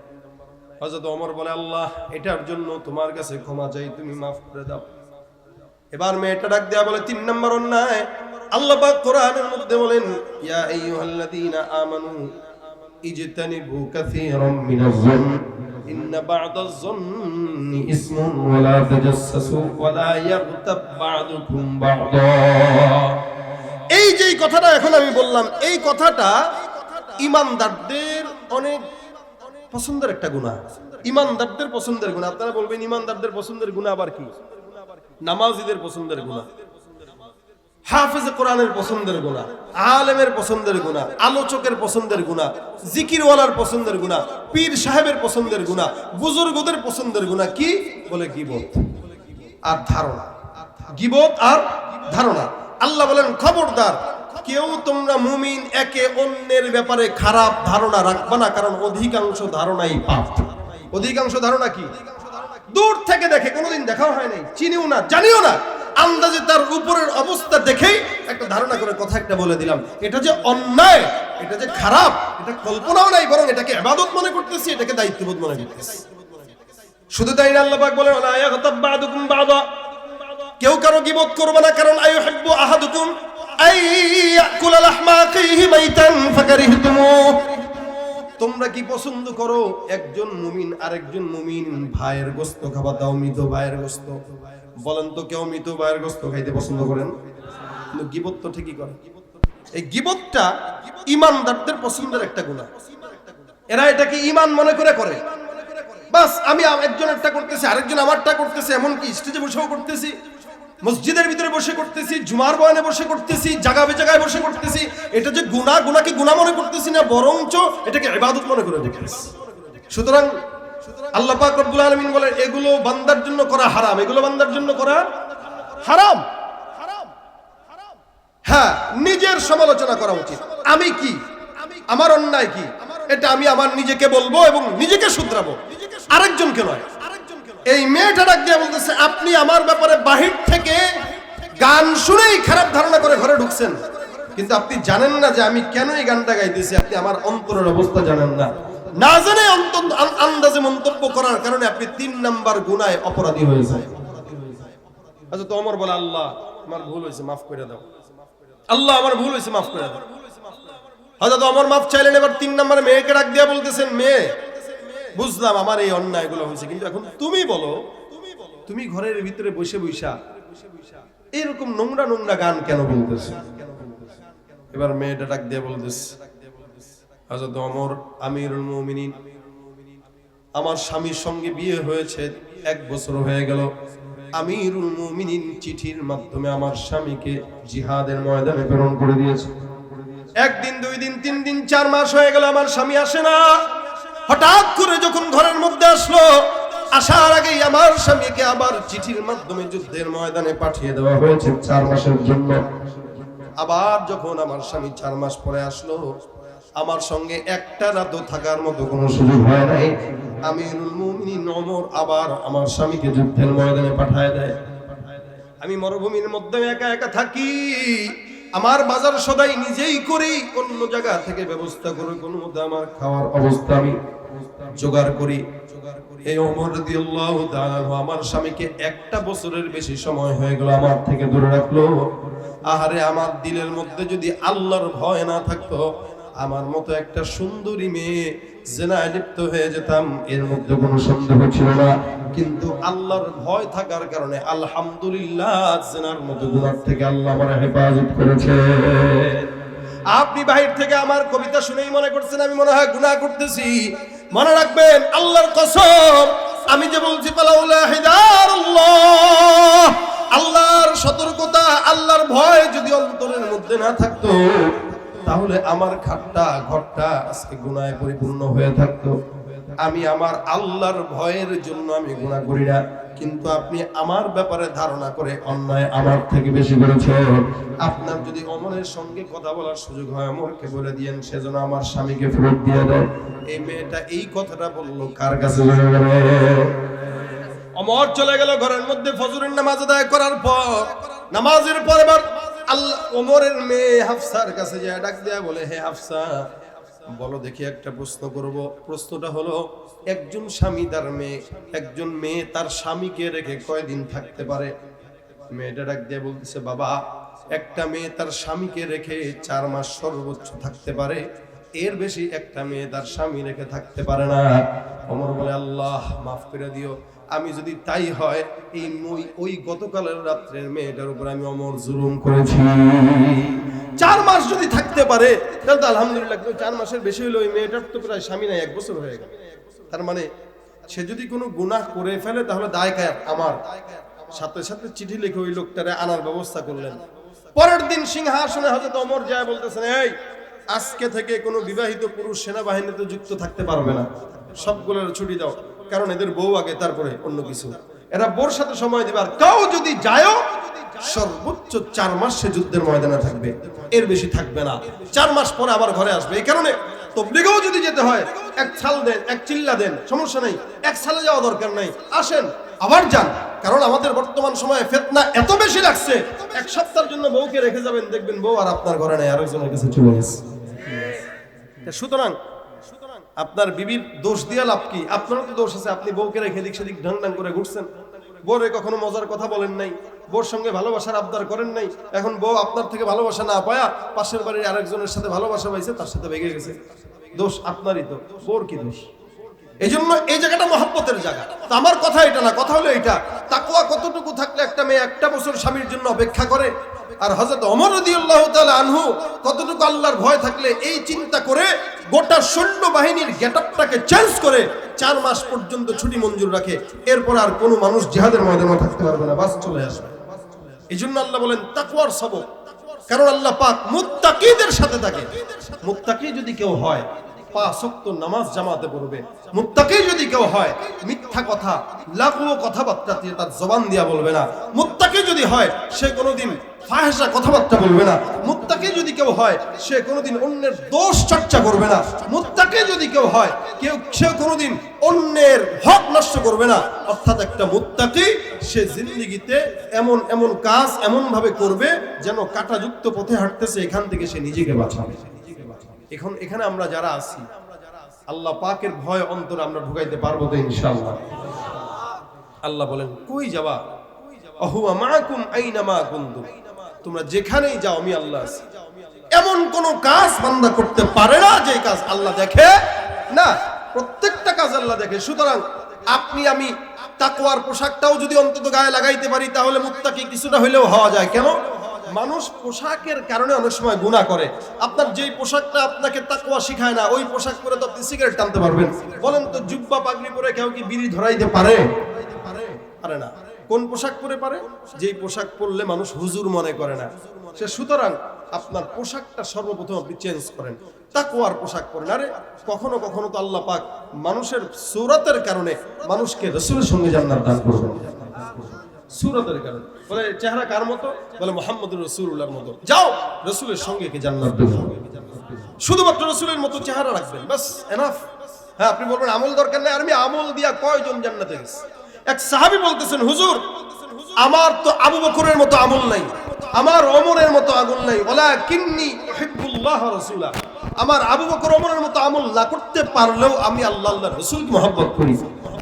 হযরত ওমর বলে, আল্লাহ, এটার জন্য তোমার কাছে ক্ষমা চাই, তুমি মাফ করে দাও। এবার মেয়েটা ডাক দেয়া বলে, 3 নাম্বার অন্যায়। আল্লাহ পাক কোরআনের মধ্যে বলেন, ইয়া আইয়ুহাল্লাযীনা আমানু ইজতানিবু কাসীরাম মিনাজ-যন্ন ইন্না বা'দাজ-যন্নি ইসমুন ওয়া লা তাজাসসু ওয়া লা ইয়াগতাব বা'দুকুম বা'দা। এই যে কথাটা এখন আমি বললাম, এই কথাটা ইমানদারদের অনেক পছন্দের একটা গুনাহ। ইমানদারদের পছন্দের গুনাহ। আপনারা বলবেন ইমানদারদের পছন্দের গুনাহ আবার কি? নামাজীদের পছন্দের গুনাহ, হাফেজে কোরআনের পছন্দের গুনাহ, আলেমের পছন্দের গুনাহ, আলোচকের পছন্দের গুনাহ, জিকিরওয়ালার পছন্দের গুনাহ, পীর সাহেবের পছন্দের গুনাহ, বুজুর্গদের পছন্দের গুনাহ। কি বলে? গীবত আর ধারণা। গীবত আর ধারণা। আল্লাহ বলেন, খবরদার কেউ তোমরা মুমিন একে অন্যের ব্যাপারে খারাপ ধারণা রাখবা না, কারণ অধিকাংশ ধারণাই পাপ। অধিকাংশ ধারণা কি? দূর থেকে দেখে, কোনোদিন দেখাও হয় নাই, চিনিও না, জানিও না, আন্দাজে তার উপরের অবস্থা দেখেই একটা ধারণা করে কথা একটা বলে দিলাম। এটা যে অন্যায়, এটা যে খারাপ, এটা কল্পনাও নাই, বরং এটাকে ইবাদত মনে করতেছি, এটাকে দায়িত্ববোধ মনে করতেছি। শুধু তাই না, আল্লাহ পাক বলেন, ওয়ালা ইয়াগতাব বা'দুকুম বা'দা, কেউ কারো গীবত করবে না, কারণ আইয়ুহিব্বু আহাদুকুম আইয়াকুলা লাহমা আখিহি মাইতান ফাকারিহতুমুহ। তোমরা কি পছন্দ করো একজন মুমিন আরেকজন মুমিন ভাইয়ের গোশত খাবা? দাও মৃত ভাইয়ের গোশত। বলেন তো, কেউ মৃত ভাইয়ের গোশত খাইতে পছন্দ করেন? কিন্তু গীবত তো ঠিকই করে। এই গীবতটা ঈমানদারদের পছন্দের একটা গুনাহ। এরা এটাকে ঈমান মনে করে করে। বাস, আমি একজনেরটা করতেছি, আরেকজন আমারটা করতেছে, এমনকি স্টেজে বসেও করতেছি, মসজিদের ভিতরে বসে করতেছি, জুমার বয়ানে বসে করতেছি, জায়গায় জায়গায় বসে করতেছি। এটা যে গুনাহ, গুনাহকে গুনাহ মনে করতেছি না, বরঞ্চ এটাকে ইবাদত মনে করে দেখতেছি। সুতরাং আল্লাহ পাক রব্বুল আলামিন বলেন, এগুলো বান্দার জন্য করা হারাম, এগুলো বান্দার জন্য করা হারাম। হ্যাঁ, নিজের সমালোচনা করা উচিত। আমি কি, আমার অন্যায় কি, এটা আমি আমার নিজেকে বলবো এবং নিজেকে শুধরাবো, আরেকজনকে নয়। এই মেয়েটা ডাক দিয়ে বলতেছে, আপনি আমার ব্যাপারে বাহির থেকে গান শুনেই খারাপ ধারণা করে ঘরে ঢুকছেন, কিন্তু আপনি জানেন না যে আমি কেন এই গানটা গাইতেছি। আপনি আমার অন্তরের অবস্থা জানেন না। না জেনে আন্দাজে মন্তব্য করার কারণে আপনি 3 নাম্বার গুনাহে অপরাধী হয়ে যায়। আচ্ছা, তো ওমর বলে, আল্লাহ আমার ভুল হয়েছে, মাফ করে দাও। আল্লাহ আমার ভুল হয়েছে, মাফ করে দাও। হযরত ওমর মাফ চাইলেন। এবার 3 নম্বরে মেয়েকে ডাক দিয়ে বলতেছেন, মেয়ে, বুঝলাম আমার এই অন্যায়গুলো হয়েছে, কিন্তু এখন তুমি বলো, তুমি ঘরের ভিতরে বসে বসা এরকম নোংরা নোংরা গান কেন বলতেছো? এবার মেয়েটা ডাক দিয়ে বলতেছে, হযরত ওমর আমিরুল মুমিনিন, আমার স্বামীর সঙ্গে বিয়ে হয়েছে 1 বছর হয়ে গেল। আমিরুল মুমিনিন চিঠির মাধ্যমে আমার স্বামীকে জিহাদের ময়দানে প্রেরণ করে দিয়েছে। 1 দিন 2 দিন 3 দিন 4 মাস হয়ে গেল, আমার স্বামী আসে না। হঠাৎ করে যখন ঘরের মধ্যে আসলো, আসার আগেই আমার স্বামীকে আবার চিঠির মাধ্যমে যুদ্ধের ময়দানে পাঠিয়ে দেওয়া হয়েছে 4 মাসের জন্য। আবার যখন আমার স্বামী 4 মাস পরে আসলো, আমার সঙ্গে একটা রাতও থাকার মতো কোনো সুযোগ হয় নাই। আমিরুল মুমিনিন ওমর আবার আমার স্বামীকে যুদ্ধের ময়দানে পাঠিয়ে দেয়। আমি মরুভূমির মধ্যে একা একা থাকি, আমার বাজার সদাই নিজেই করি, অন্য জায়গা থেকে ব্যবস্থা করে কোনো মতে আমার খাওয়ার অবস্থা আমি জোগাড় করি। এই ওমর রাদিয়াল্লাহু তাআলা আমার স্বামীকে 1টা বছরের বেশি সময় হয়ে গেল আমার থেকে দূরে রাখলো। আহারে, আমার দিলের মধ্যে যদি আল্লাহর ভয় না থাকতো, আমার মতো একটা সুন্দরী মেয়ে জিনায় লিপ্ত হয়ে যেতাম, এর মধ্যে কোনো সন্দেহ ছিল না। কিন্তু আল্লাহর ভয় থাকার কারণে আলহামদুলিল্লাহ জিনার মতো গুনাহ থেকে আল্লাহ আমার হেফাজত করেছে। আপনি বাহির থেকে আমার কবিতা শুনেই মনে করছেন আমি মনে হয় গুনাহ করতেছি। মনে রাখবেন, আল্লাহর কসম, আমি যে বলছি পালাউলা হিদারুল্লাহ, আল্লাহর সতর্কতা, আল্লাহর ভয় যদি অন্তরের মধ্যে না থাকতো, তাহলে আমার ঘরটা আজকে গুনাহে পরিপূর্ণ হয়ে থাকতো। আমি আমার আল্লাহর ভয়ের জন্য আমি গুনাহ করি না, কিন্তু আপনি আমার ব্যাপারে ধারণা করে অন্যায় আমার থেকে বেশি করেছেন। আপনার যদি ওমরের সঙ্গে কথা বলার সুযোগ হয়, ওমরকে বলে দিয়েন সেজন্য আমার স্বামীকে ফেরত দিয়ে দেয়। এই মেয়েটা এই কথাটা বললো কার কাছে? ওমর চলে গেল ঘরের মধ্যে। ফজরের নামাজ আদায় করার পর, নামাজের পর এবার আল্লাহ ওমরের মেয়ে হাফসার কাছে যায়, ডাক দেয়া বলে, হে হাফসা, বলো দেখি একটা প্রশ্ন করব। প্রশ্নটা হলো, একজন স্বামী তার মেয়ে, একজন মেয়ে তার স্বামীকে রেখে কয়দিন থাকতে পারে? মেয়েটা ডাক দিয়ে বলতেছে, বাবা, একটা মেয়ে তার স্বামীকে রেখে 4 মাস সর্বোচ্চ থাকতে পারে, এর বেশি একটা মেয়ে তার স্বামী রেখে থাকতে পারে না। ওমর বলে, আল্লাহ মাফ করে দিও, আমি যদি তাই হয়, এই ওই গতকালের রাত্রের মেয়েটার উপর আমি ওমর জুলুম করেছি। 4 মাস যদি থাকতে পারে তাহলে তো আলহামদুলিল্লাহ, 4 মাসের বেশি হলো, ওই মেয়েটার তো প্রায় স্বামী নাই, 1 বছর হয়ে গেল। তার মানে সে যদি কোনো গুনাহ করে ফেলে তাহলে দায় কার? আমার। সাথে সাথে চিঠি লিখে ওই লোকটারে আনার ব্যবস্থা করলেন। পরের দিন সিংহাসনে হযরত ওমর যায় বলতেছেন, এই আজকে থেকে কোনো বিবাহিত পুরুষ সেনাবাহিনীতে যুক্ত থাকতে পারবে না, সবগুলোর ছুটি দাও, কারণ এদের বউ আগে, তারপরে অন্য কিছু। এরা বোর সাথে সময় দিবে, আর কেউ যদি যায়ও সর্বোচ্চ 4 মাস সে যুদ্ধের ময়দানে থাকবে, এর বেশি থাকবে না। 4 মাস পরে আবার ঘরে আসবে। এই কারণে তবলিগেও যদি যেতে হয়, 1 ছাল দেন, 1 চিল্লা দেন, সমস্যা নেই, 1 ছালে যাওয়া দরকার নাই, আসেন আবার যান। কারণ আমাদের বর্তমান সময়ে ফিতনা এত বেশি লাগছে, 1 সপ্তাহের জন্য বউকে রেখে যাবেন, দেখবেন বউ আর আপনার ঘরে নাই, আরেকজনের কাছে চলে গেছে। সুতরাং আপনার বিবির দোষ দিয়ে লাভ কি? আপনারও তো দোষ আছে, আপনি বউকে রেখে দিক সেদিক ঢং ঢং করে ঘুরছেন, বউরে কখনো মজার কথা বলেন নাই, বউর সঙ্গে ভালোবাসার আবদার করেন নাই। এখন বউ আপনার থেকে ভালোবাসা না পায়া পাশের বাড়ির আরেকজনের সাথে ভালোবাসা পাইছে, তার সাথে ভেঙে গেছে। দোষ আপনারই, তো বউর কি দোষ? এই জন্য এই জায়গাটা মহব্বতের জায়গা। তো আমার কথা এটা না, কথা হলো এটা, তাকওয়া কতটুকু থাকলে একটা মেয়ে 1টা বছর স্বামীর জন্য অপেক্ষা করে, আর হযরত ওমর রাদিয়াল্লাহু তাআলা আনহু কতটুকু আল্লাহর ভয় থাকলে এই চিন্তা করে গোটা সৈন্যবাহিনীর গেটআপটাকে চেঞ্জ করে 4 মাস পর্যন্ত ছুটি মঞ্জুর রাখে। এরপর আর কোনো মানুষ জিহাদের ময়দানে থাকতে পারবে না, বাস চলে আসবে। এই জন্য আল্লাহ বলেন তাকওয়ার সবক, কারণ আল্লাহ পাক মুত্তাকিদের সাথে থাকে। মুত্তাকি যদি কেউ হয় 5 ওয়াক্ত নামাজ জামাতে পড়বে, মুত্তাকি যদি কেউ হয় মিথ্যা কথা, লাগু কথাবার্তা দিয়ে তার জবান দিয়া বলবে না, মুত্তাকি যদি হয় সে কোনোদিন ফাহিশা কথাবার্তা বলবে না, মুত্তাকি যদি কেউ হয় সে কোনোদিন অন্যের দোষ চর্চা করবে না, মুত্তাকি যদি কেউ হয় সে কোনোদিন অন্যের হক নষ্ট করবে না। অর্থাৎ একটা মুত্তাকি সে জিন্দেগিতে এমন এমন কাজ এমন ভাবে করবে যেন কাঁটাযুক্ত পথে হাঁটতেছে, এখান থেকে সে নিজেকে বাঁচাবে। এখন এখানে আমরা যারা আছি, আল্লাহ পাকের ভয় অন্তরে আমরা ঢুকাইতে পারবো তো ইনশাআল্লাহ? আল্লাহ বলেন, কই যাবা? আহুয়া মাআকুম আইনামা কুনতুম, তোমরা যেখানেই যাও আমি আল্লাহ আছি। এমন কোন কাজ বান্দা করতে পারে না যে কাজ আল্লাহ দেখে না, প্রত্যেকটা কাজ আল্লাহ দেখে। সুতরাং আপনি আমি তাকওয়ার পোশাকটাও যদি অন্তত গায়ে লাগাইতে পারি তাহলে মুত্তাকি কিছুটা হইলেও হওয়া যায়। কেন? মানুষ পোশাকের কারণে অনেক সময় গুনাহ করে। আপনার যেই পোশাকটা আপনাকে তাকওয়া শিখায় না, ওই পোশাক পরে তো আপনি সিগারেট টানতে পারবেন। বলেন তো, জুব্বা পাগড়ি পরে কেউ কি বিড়ি ধরাইতে পারে? পারে না। কোন পোশাক পরে পারে? যেই পোশাক পরলে মানুষ হুজুর মনে করে না সে। সুতরাং আপনার পোশাকটা সর্বপ্রথম আপনি চেঞ্জ করেন, তাকওয়ার পোশাক পরেন। আরে কখনো কখনো তো আল্লাহ পাক মানুষের সূরতের কারণে মানুষকে রাসূলের সঙ্গে জান্নাত দান করবেন। সূরতের কারণে বলে চেহারা কার মতো? বলে মুহাম্মদুর রাসূলুল্লাহর মতো। যাও রাসূলের সঙ্গে কি জান্নাত দেব। শুধুমাত্র রাসূলের মতো চেহারা রাখবেন, বাস এনাফ। হ্যাঁ, আপনি বলবেন আমল দরকার নেই। আর আমি আমল দিয়া কয়জন জান্নাতে গেছে? এক সাহাবী বলতেছেন, হুজুর আমার তো আবু বকরের মতো আমল নাই, আমার ওমরের মতো আমল নাই, ওয়ালাকিন্নী উহিব্বুল্লাহ ওয়া রাসূলা। আমার আবু বকর ওমরের মতো আমল না করতে পারলেও আমি আল্লাহর রাসূলকে মহব্বত করি।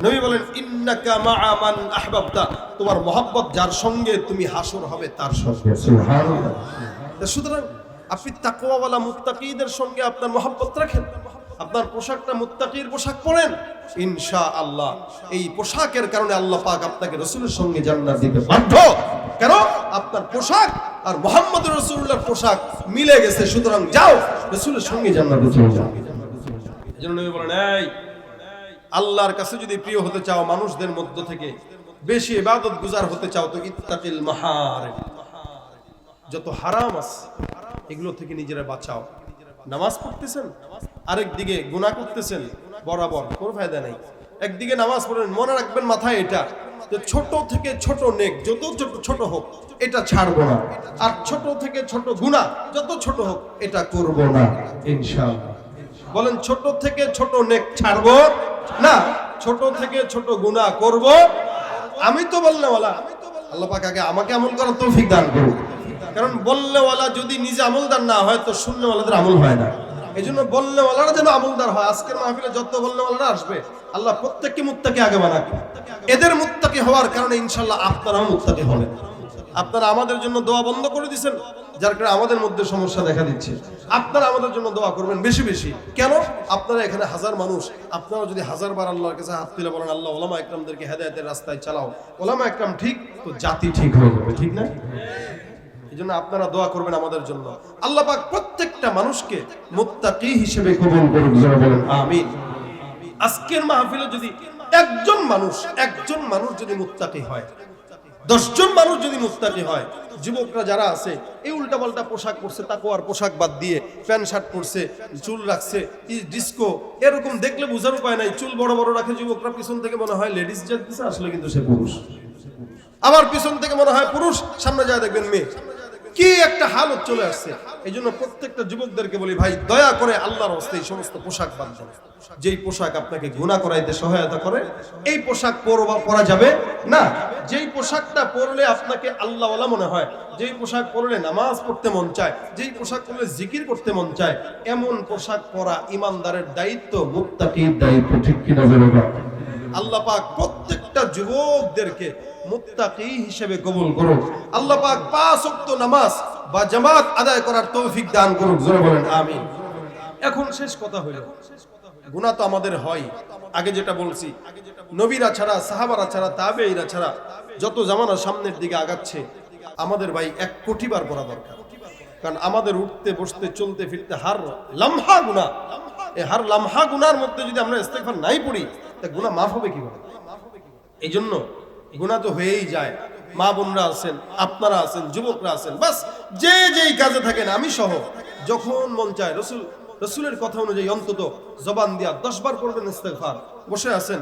নবী বলেন, ইন্নাকা মা'a মান আহবাবতা, তোমার মহব্বত যার সঙ্গে, তুমি হাসর হবে তার সঙ্গে। সুবহানাল্লাহ। সুতরাং আপনি তাকওয়াওয়ালা মুত্তাকিদের সঙ্গে আপনার মহব্বত রাখেন, আপনার পোশাকটা মুত্তাকির পোশাক পরেন, ইনশাআল্লাহ এই পোশাকের কারণে আল্লাহ পাক আপনাকে রাসূলের সঙ্গে জান্নাত দিতে বাধ্য। কেন? আপনার পোশাক আর মুহাম্মদুর রাসূলুল্লাহর পোশাক মিলে গেছে। সুতরাং যাও রাসূলের সঙ্গে জান্নাতে চলে যাও। এজন্য নবী বলেন, এই আল্লাহর কাছে যদি প্রিয় হতে চাও, মানুষদের মধ্য থেকে বেশি ইবাদত গুজার হতে চাও, তো ইত্তাকিল মাহারিম, যত হারাম আছে এগুলো থেকে নিজেরা বাঁচাও। নামাজ পড়তেছেন, আরেকদিকে গুনাহ করতেছেন, বরাবর কোনো ফায়দা নেই। একদিকে নামাজ পড়েন, মনে রাখবেন মাথায় এটা যে ছোট থেকে ছোট নেক যত ছোট হোক এটা ছাড়বো না, আর ছোট থেকে ছোট গুনাহ যত ছোট হোক এটা করব না ইনশাআল্লাহ। বলেন, ছোট থেকে ছোট নেক ছাড়বো না, ছোট থেকে ছোট গুনাহ করব। আমি তো বলনেওয়ালা, আল্লাহ পাক আগে আমাকে আমল করার তৌফিক দান করুন। কারণ বলনেওয়ালা যদি নিজে আমলদার না হয় তো শূন্যওয়ালাদের আমল হয় না। এই জন্য বলনেওয়ালারা যেন আমলদার হয়। আজকের মাহফিলে যত বলনেওয়ালারা আসবে আল্লাহ প্রত্যেককে মুত্তাকি আগে বানাবে। এদের মুত্তাকি হওয়ার কারণে ইনশাআল্লাহ আপনারাও মুত্তাকি হবেন। আপনারা আমাদের জন্য দোয়া বন্ধ করে দিয়েছেন, যার কারণে আমাদের মধ্যে সমস্যা দেখা দিচ্ছে। আপনারা আমাদের জন্য দোয়া করবেন বেশি বেশি। কেন? আপনারা এখানে হাজার মানুষ, আপনারা যদি হাজারবার আল্লাহর কাছে হাত তুলে বলেন, আল্লাহ ওলামা একরামদেরকে হেদায়েতের রাস্তায় চালাও, ওলামা একরাম ঠিক তো জাতি ঠিক হয়ে যাবে, ঠিক না? এই জন্য আপনারা দোয়া করবেন আমাদের জন্য। আল্লাহ পাক প্রত্যেকটা মানুষকে মুত্তাকি হিসেবে কবুল করুন, বলেন আমিন। আজকের মাহফিলে যদি একজন মানুষ যদি মুত্তাকি হয়, 10 জন মানুষ যদি মুত্তাকি হয়, যুবকরা যারা আছে এই উল্টাপাল্টা পোশাক পরছে, তাকওয়ার পোশাক বাদ দিয়ে প্যান্ট শার্ট পরছে, চুল রাখছে ডিস্কো, এরকম দেখলে বোঝার উপায় নাই। চুল বড় বড় রাখে যুবকরা, পিছন থেকে মনে হয় লেডিস যাচ্ছে, আসলে কিন্তু সে পুরুষ। আবার পিছন থেকে মনে হয় পুরুষ, সামনে যায় দেখবেন মেয়ে। কি একটা হালত চলে আসছে। এই জন্য প্রত্যেকটা যুবকদেরকে বলি, ভাই দয়া করে আল্লাহর রাস্তায় এই সমস্ত পোশাক বাদ দেন। যেই পোশাক আপনাকে গুনাহ করাইতে সহায়তা করে এই পোশাক পরা যাবে না। যেই পোশাকটা পরলে আপনাকে আল্লাহওয়ালা মনে হয়, যেই পোশাক পরলে নামাজ পড়তে মন চায়, যেই পোশাক পরলে জিকির করতে মন চায়, এমন পোশাক পরা ইমানদারের দায়িত্ব, মুত্তাকির দায়িত্ব, ঠিক কিনা বলুন? আল্লাহ পাক প্রত্যেকটা যুবকদেরকে মুত্তাকি হিসেবে কবুল করুন। আল্লাহ পাক 5 ওয়াক্ত নামাজ বা জামাত আদায় করার তৌফিক দান করুন, জোরে বলেন আমিন। এখন শেষ কথা হলো, গুনাহ তো আমাদের হয়। আগে যেটা বলছি, নবীরা ছাড়া, সাহাবারা ছাড়া, তাবেঈরা ছাড়া যত জামানা সামনের দিকে আগাচ্ছে, আমাদের ভাই 1 কোটি বার পড়া দরকার। কারণ আমাদের উঠতে বসতে চলতে ফিরতে হার লামহা গুনাহ। এই হার লামহা গুনার মধ্যে যদি আমরা ইস্তেগফার নাই পড়ি, তা গুনাহ মাফ হবে কিভাবে? এই জন্য গুনাহ তো হয়েই যায়। মা বোনরা আছেন, আপনারা আছেন, যুবকরা আছেন, বাস যে যেই কাজে থাকেন, আমি সহ যখন মন চায় রসুলের কথা অনুযায়ী অন্তত জবান দিয়া 10 বার পড়বেন ইস্তেগফার। বসে আছেন,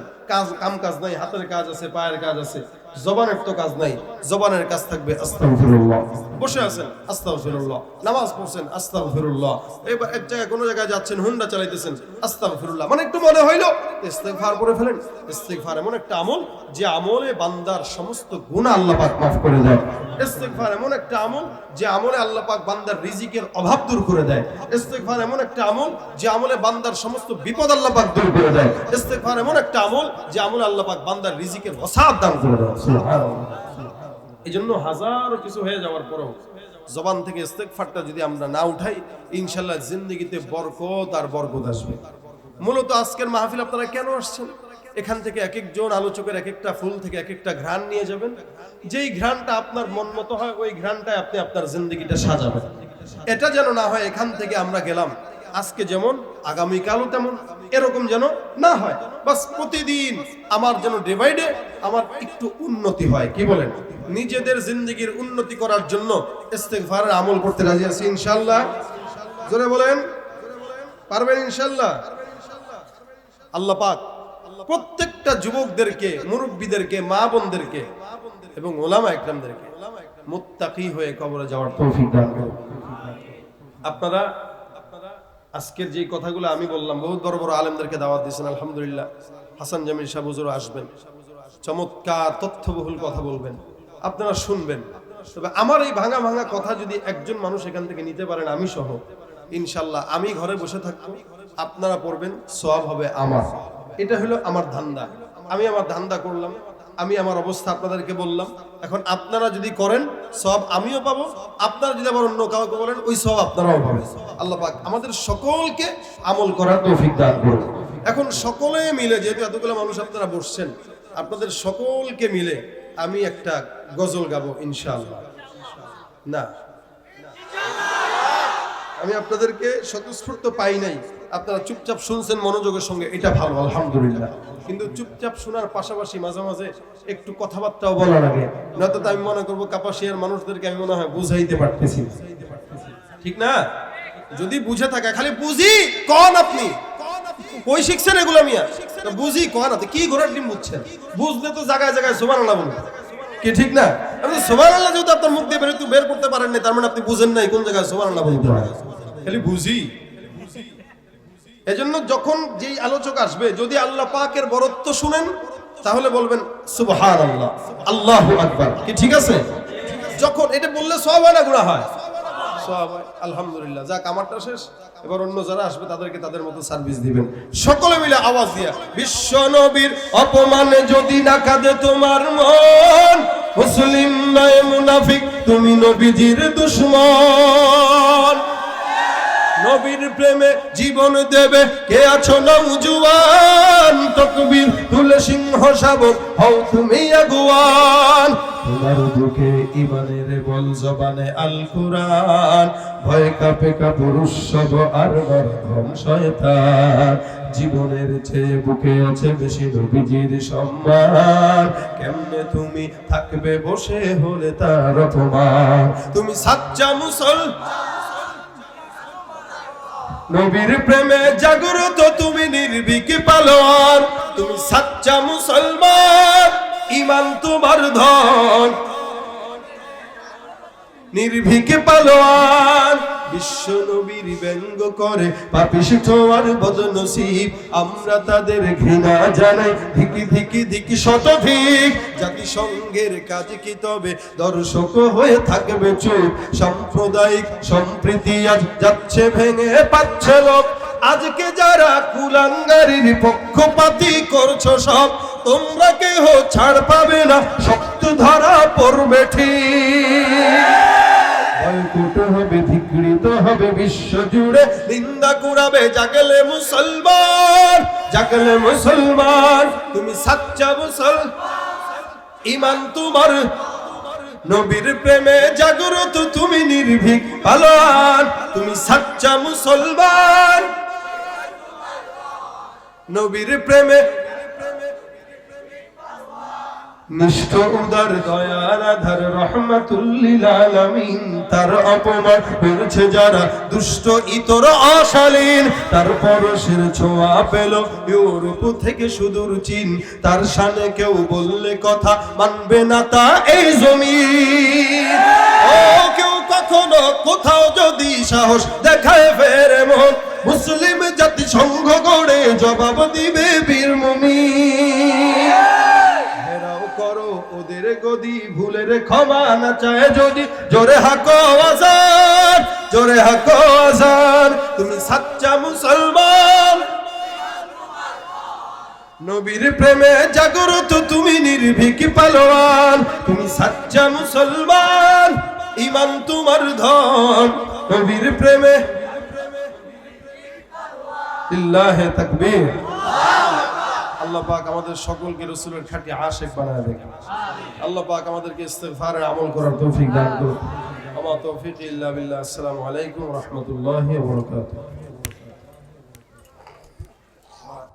কাম কাজ নাই, হাতের কাজ আছে, পায়ের কাজ আছে, জবানের তো কাজ নাই, জবানের কাজ থাকবে আস্তাগফিরুল্লাহ। বসে আছেন আস্তাগফিরুল্লাহ, নামাজ পড়ছেন আস্তাগফিরুল্লাহ, এবার এক জায়গায় কোনো জায়গায় যাচ্ছেন, হুন্ডা চালাইতেছেন আস্তাগফিরুল্লাহ, মানে একটু মনে হইলো ইস্তেগফার করে ফেলেন। ইস্তেগফার এমন একটা আমল যে আমলে বান্দার সমস্ত গুনাহ আল্লাহ পাক মাফ করে দেয়। ইস্তেগফার এমন একটা আমল যে আমলে আল্লাহ পাক বান্দার রিজিকের অভাব দূর করে দেয়। ইস্তেগফার এমন একটা আমল যে আমলে বান্দার সমস্ত বিপদ আল্লাহ পাক দূর করে দেয়। ইস্তেগফার এমন একটা আমল যে আমলে আল্লাহ পাক বান্দার রিজিকের ওসাআত দান করে দেয়। সুবহানাল্লাহ। এজন্য হাজারো কিছু হয়ে যাওয়ার পরেও জবান থেকে ইস্তেগফারটা যদি আমরা না উঠাই, ইনশাআল্লাহ জিন্দেগিতে বরকত আর বরকত আসবে। মূলত আজকের মাহফিল আপনারা কেন আসছেন? এখান থেকে এক একজন আলোচকের এক একটা ফুল থেকে এক একটা ঘ্রাণ নিয়ে যাবেন, যেই ঘ্রাণটা আপনার মন মতো হয় ওই ঘ্রাণটায় আপনি আপনার জিন্দগিটা সাজাবেন। এটা যেন না হয় এখান থেকে আমরা গেলাম আজকে যেমন আগামীকালও তেমন, এরকম যেন না হয়। বাস প্রতিদিন আমার যেন ডে বাই ডে আমার একটু উন্নতি হয়। কি বলেন? নিজেদের জিন্দগির উন্নতি করার জন্য ইস্তেগফারের আমল করতে রাজি আছি ইনশাআল্লাহ। জোরে বলেন, পারবেন ইনশাআল্লাহ? আল্লাহ পাক প্রত্যেকটা যুবকদেরকে, মুরব্বীদেরকে, মা বোনদেরকে এবং ওলামা ইকরামদেরকে মুত্তাকি হয়ে কবরে যাওয়ার তৌফিক দান করুন। আপনারা আজকের যে কথাগুলো আমি বললাম, বহুত বড় বড় আলেমদেরকে দাওয়াত দিয়েছেন আলহামদুলিল্লাহ। হাসান জামিল সাহেব হুজুর আসবেন, চমৎকার তথ্যবহুল কথা বলবেন, আপনারা শুনবেন। তবে আমার এই ভাঙা ভাঙা কথা যদি একজন মানুষ এখান থেকে নিতে পারেন, আমি সহ, ইনশাল্লাহ আমি ঘরে বসে থাকবো, আপনারা পড়বেন, সওয়াব হবে আমার। এটা হলো আমার ধান্দা। আমি আমার ধান্দা করলাম, আমি আমার অবস্থা আপনাদেরকে বললাম। এখন আপনারা যদি করেন সওয়াব আমিও পাবো, আপনারা যদি আবার অন্য কাউকে বলেন ওই সওয়াব আপনারাও পাবেন। আল্লাহ পাক আমাদের সকলকে আমল করার তৌফিক দান করুন। এখন সকলে মিলে, যেহেতু এতগুলো মানুষ আপনারা বসছেন, আপনাদের সকলকে মিলে আমি একটা গজল গাবো ইনশাআল্লাহ। না, আমি আপনাদেরকে স্বতঃস্ফূর্ত পাই নাই, আপনারা চুপচাপ শুনছেন মনোযোগের সঙ্গে, এটা ভালো আলহামদুলিল্লাহ। কিন্তু চুপচাপ শোনার পাশাপাশি মাঝে মাঝে একটু কথাবার্তাও বলা লাগে, নয়তো আমি মনে করবো কাপাসিয়ার মানুষদেরকে আমি মনে হয় বুঝাইতে পারতেছি, ঠিক না? যদি বুঝে থাকে, খালি বুঝি কন আপনি কই শিখছেন এগুলো মিয়া, বুঝি কন আপনি কি ঘোড়ার ডিম বুঝছেন? বুঝলে তো জায়গায় জায়গায় সুবহানাল্লাহ বলুন, কি ঠিক না? আপনি সুবহানাল্লাহ যেহেতু আপনার মুখ দিয়ে বের করতে পারেন না, তার মানে আপনি বুঝেন নাই কোন জায়গায় সুবহানাল্লাহ বলতে হয়। খালি বুঝি। এজন্য যখন যেই আলোচক আসবে, যদি আল্লাহ পাকের বরত্ব শুনেন তাহলে বলবেন সুবহানাল্লাহ, আল্লাহু আকবার, কি ঠিক আছে? যখন এটা বললে সওয়াব হয় না গুনাহ হয়? সওয়াব হয় আলহামদুলিল্লাহ। যাক, আমারটা শেষ, এবার অন্য যারা আসবে তাদেরকে তাদের মতো সার্ভিস দিবেন। সকলে মিলে আওয়াজ দিয়া, বিশ্ব নবীর অপমানে যদি না কাঁদে তোমার মন, মুসলিম নয় মুনাফিক, তুমি নবীজির দুশমন। নবীর প্রেমে জীবন দেবে কে আছো নওজোয়ান, তাকবীর তুলে সিংহ শাবক হও তুমি আগুয়ান। তোমার বুকে ঈমানের বল, জবানে আল কুরআন, ভয় কাঁপে কাপুরুষ সব আর গর্ধম শয়তান। জীবনের চেয়ে বুকে আছে বেশি নবীজির সম্মান, কেমনে তুমি থাকবে বসে হলে তার অপমান। তুমি সাচ্চা মুসলমান, নবীর প্রেমে জাগ্রত তুমি নির্ভীক পালোয়ান। তুমি সাচ্চা মুসলমান, ঈমান তোমার ধন, নির্ভীক পালোয়ান। বিশ্ব নবীর ব্যঙ্গ করে পাপিষ্ঠ আর বদনসিব, আমরা তাদের ঘৃণা জানাই ধিকি ধিকি ধিকি শতধিক। জাতিসংঘের কাজ কি তবে দর্শক হয়ে থাকবে চুপ, সাম্প্রদায়িক সম্প্রীতি আজ যাচ্ছে ভেঙে পাচ্ছে লোক। আজকে যারা কুলাঙ্গারির পক্ষপাতী করছো সব, তোমরা কেহ ছাড় পাবে না, শক্ত ধরা পড়বে ঠিক। হবে ধিকৃত হবে বিশ্ব জুড়ে, নিন্দা কুড়াবে জাগলে মুসলমান, জাগলে মুসলমান। তুমি সাচ্চা মুসলমান, ঈমান তোমার, নবীর প্রেমে জাগ্রত তুমি নির্ভীক পালোয়ান। তুমি সাচ্চা মুসলমান, নবীর প্রেমে নিষ্ঠ উদার দয়ার আধার রহমাতুল লিল আলামিন। তার অপমান করেছে যারা দুষ্ট ইতর অশালীন, তার পরশের ছোঁয়া পেল ইউরোপ থেকে সুদূর চীন। তার শানে কেউ বললে কথা মানবে না তা এই জমিন। ও কেউ কখনো কোথাও যদি সাহস দেখায় ফেরে মন, মুসলিম জাতি সংঘ গড়ে জবাব দিবে বীর মুমিন। করো ওদের গদি, ভুলের ক্ষমা না চায় যদি, জোরে হাকো আজান, জোরে হাকো আজান। তুমি সাচ্চা মুসলমান, নবীর প্রেমে জাগ্রত তুমি নির্ভীক পালোয়ান। তুমি সাচ্চা মুসলমান, ঈমান তোমার ধন, নবীর প্রেমে। লিল্লাহি তাকবীর। আল্লাহ পাক আমাদের সকলকে রাসূলের খাঁটি আশিক বানায় দেন। আল্লাহ পাক আমাদেরকে ইস্তিগফারের আমল করার তৌফিক দান করুন। আমা তৌফিক ইল্লা বিল্লাহ। আসসালামু আলাইকুম ওয়া রাহমাতুল্লাহি ওয়া বারাকাতুহু।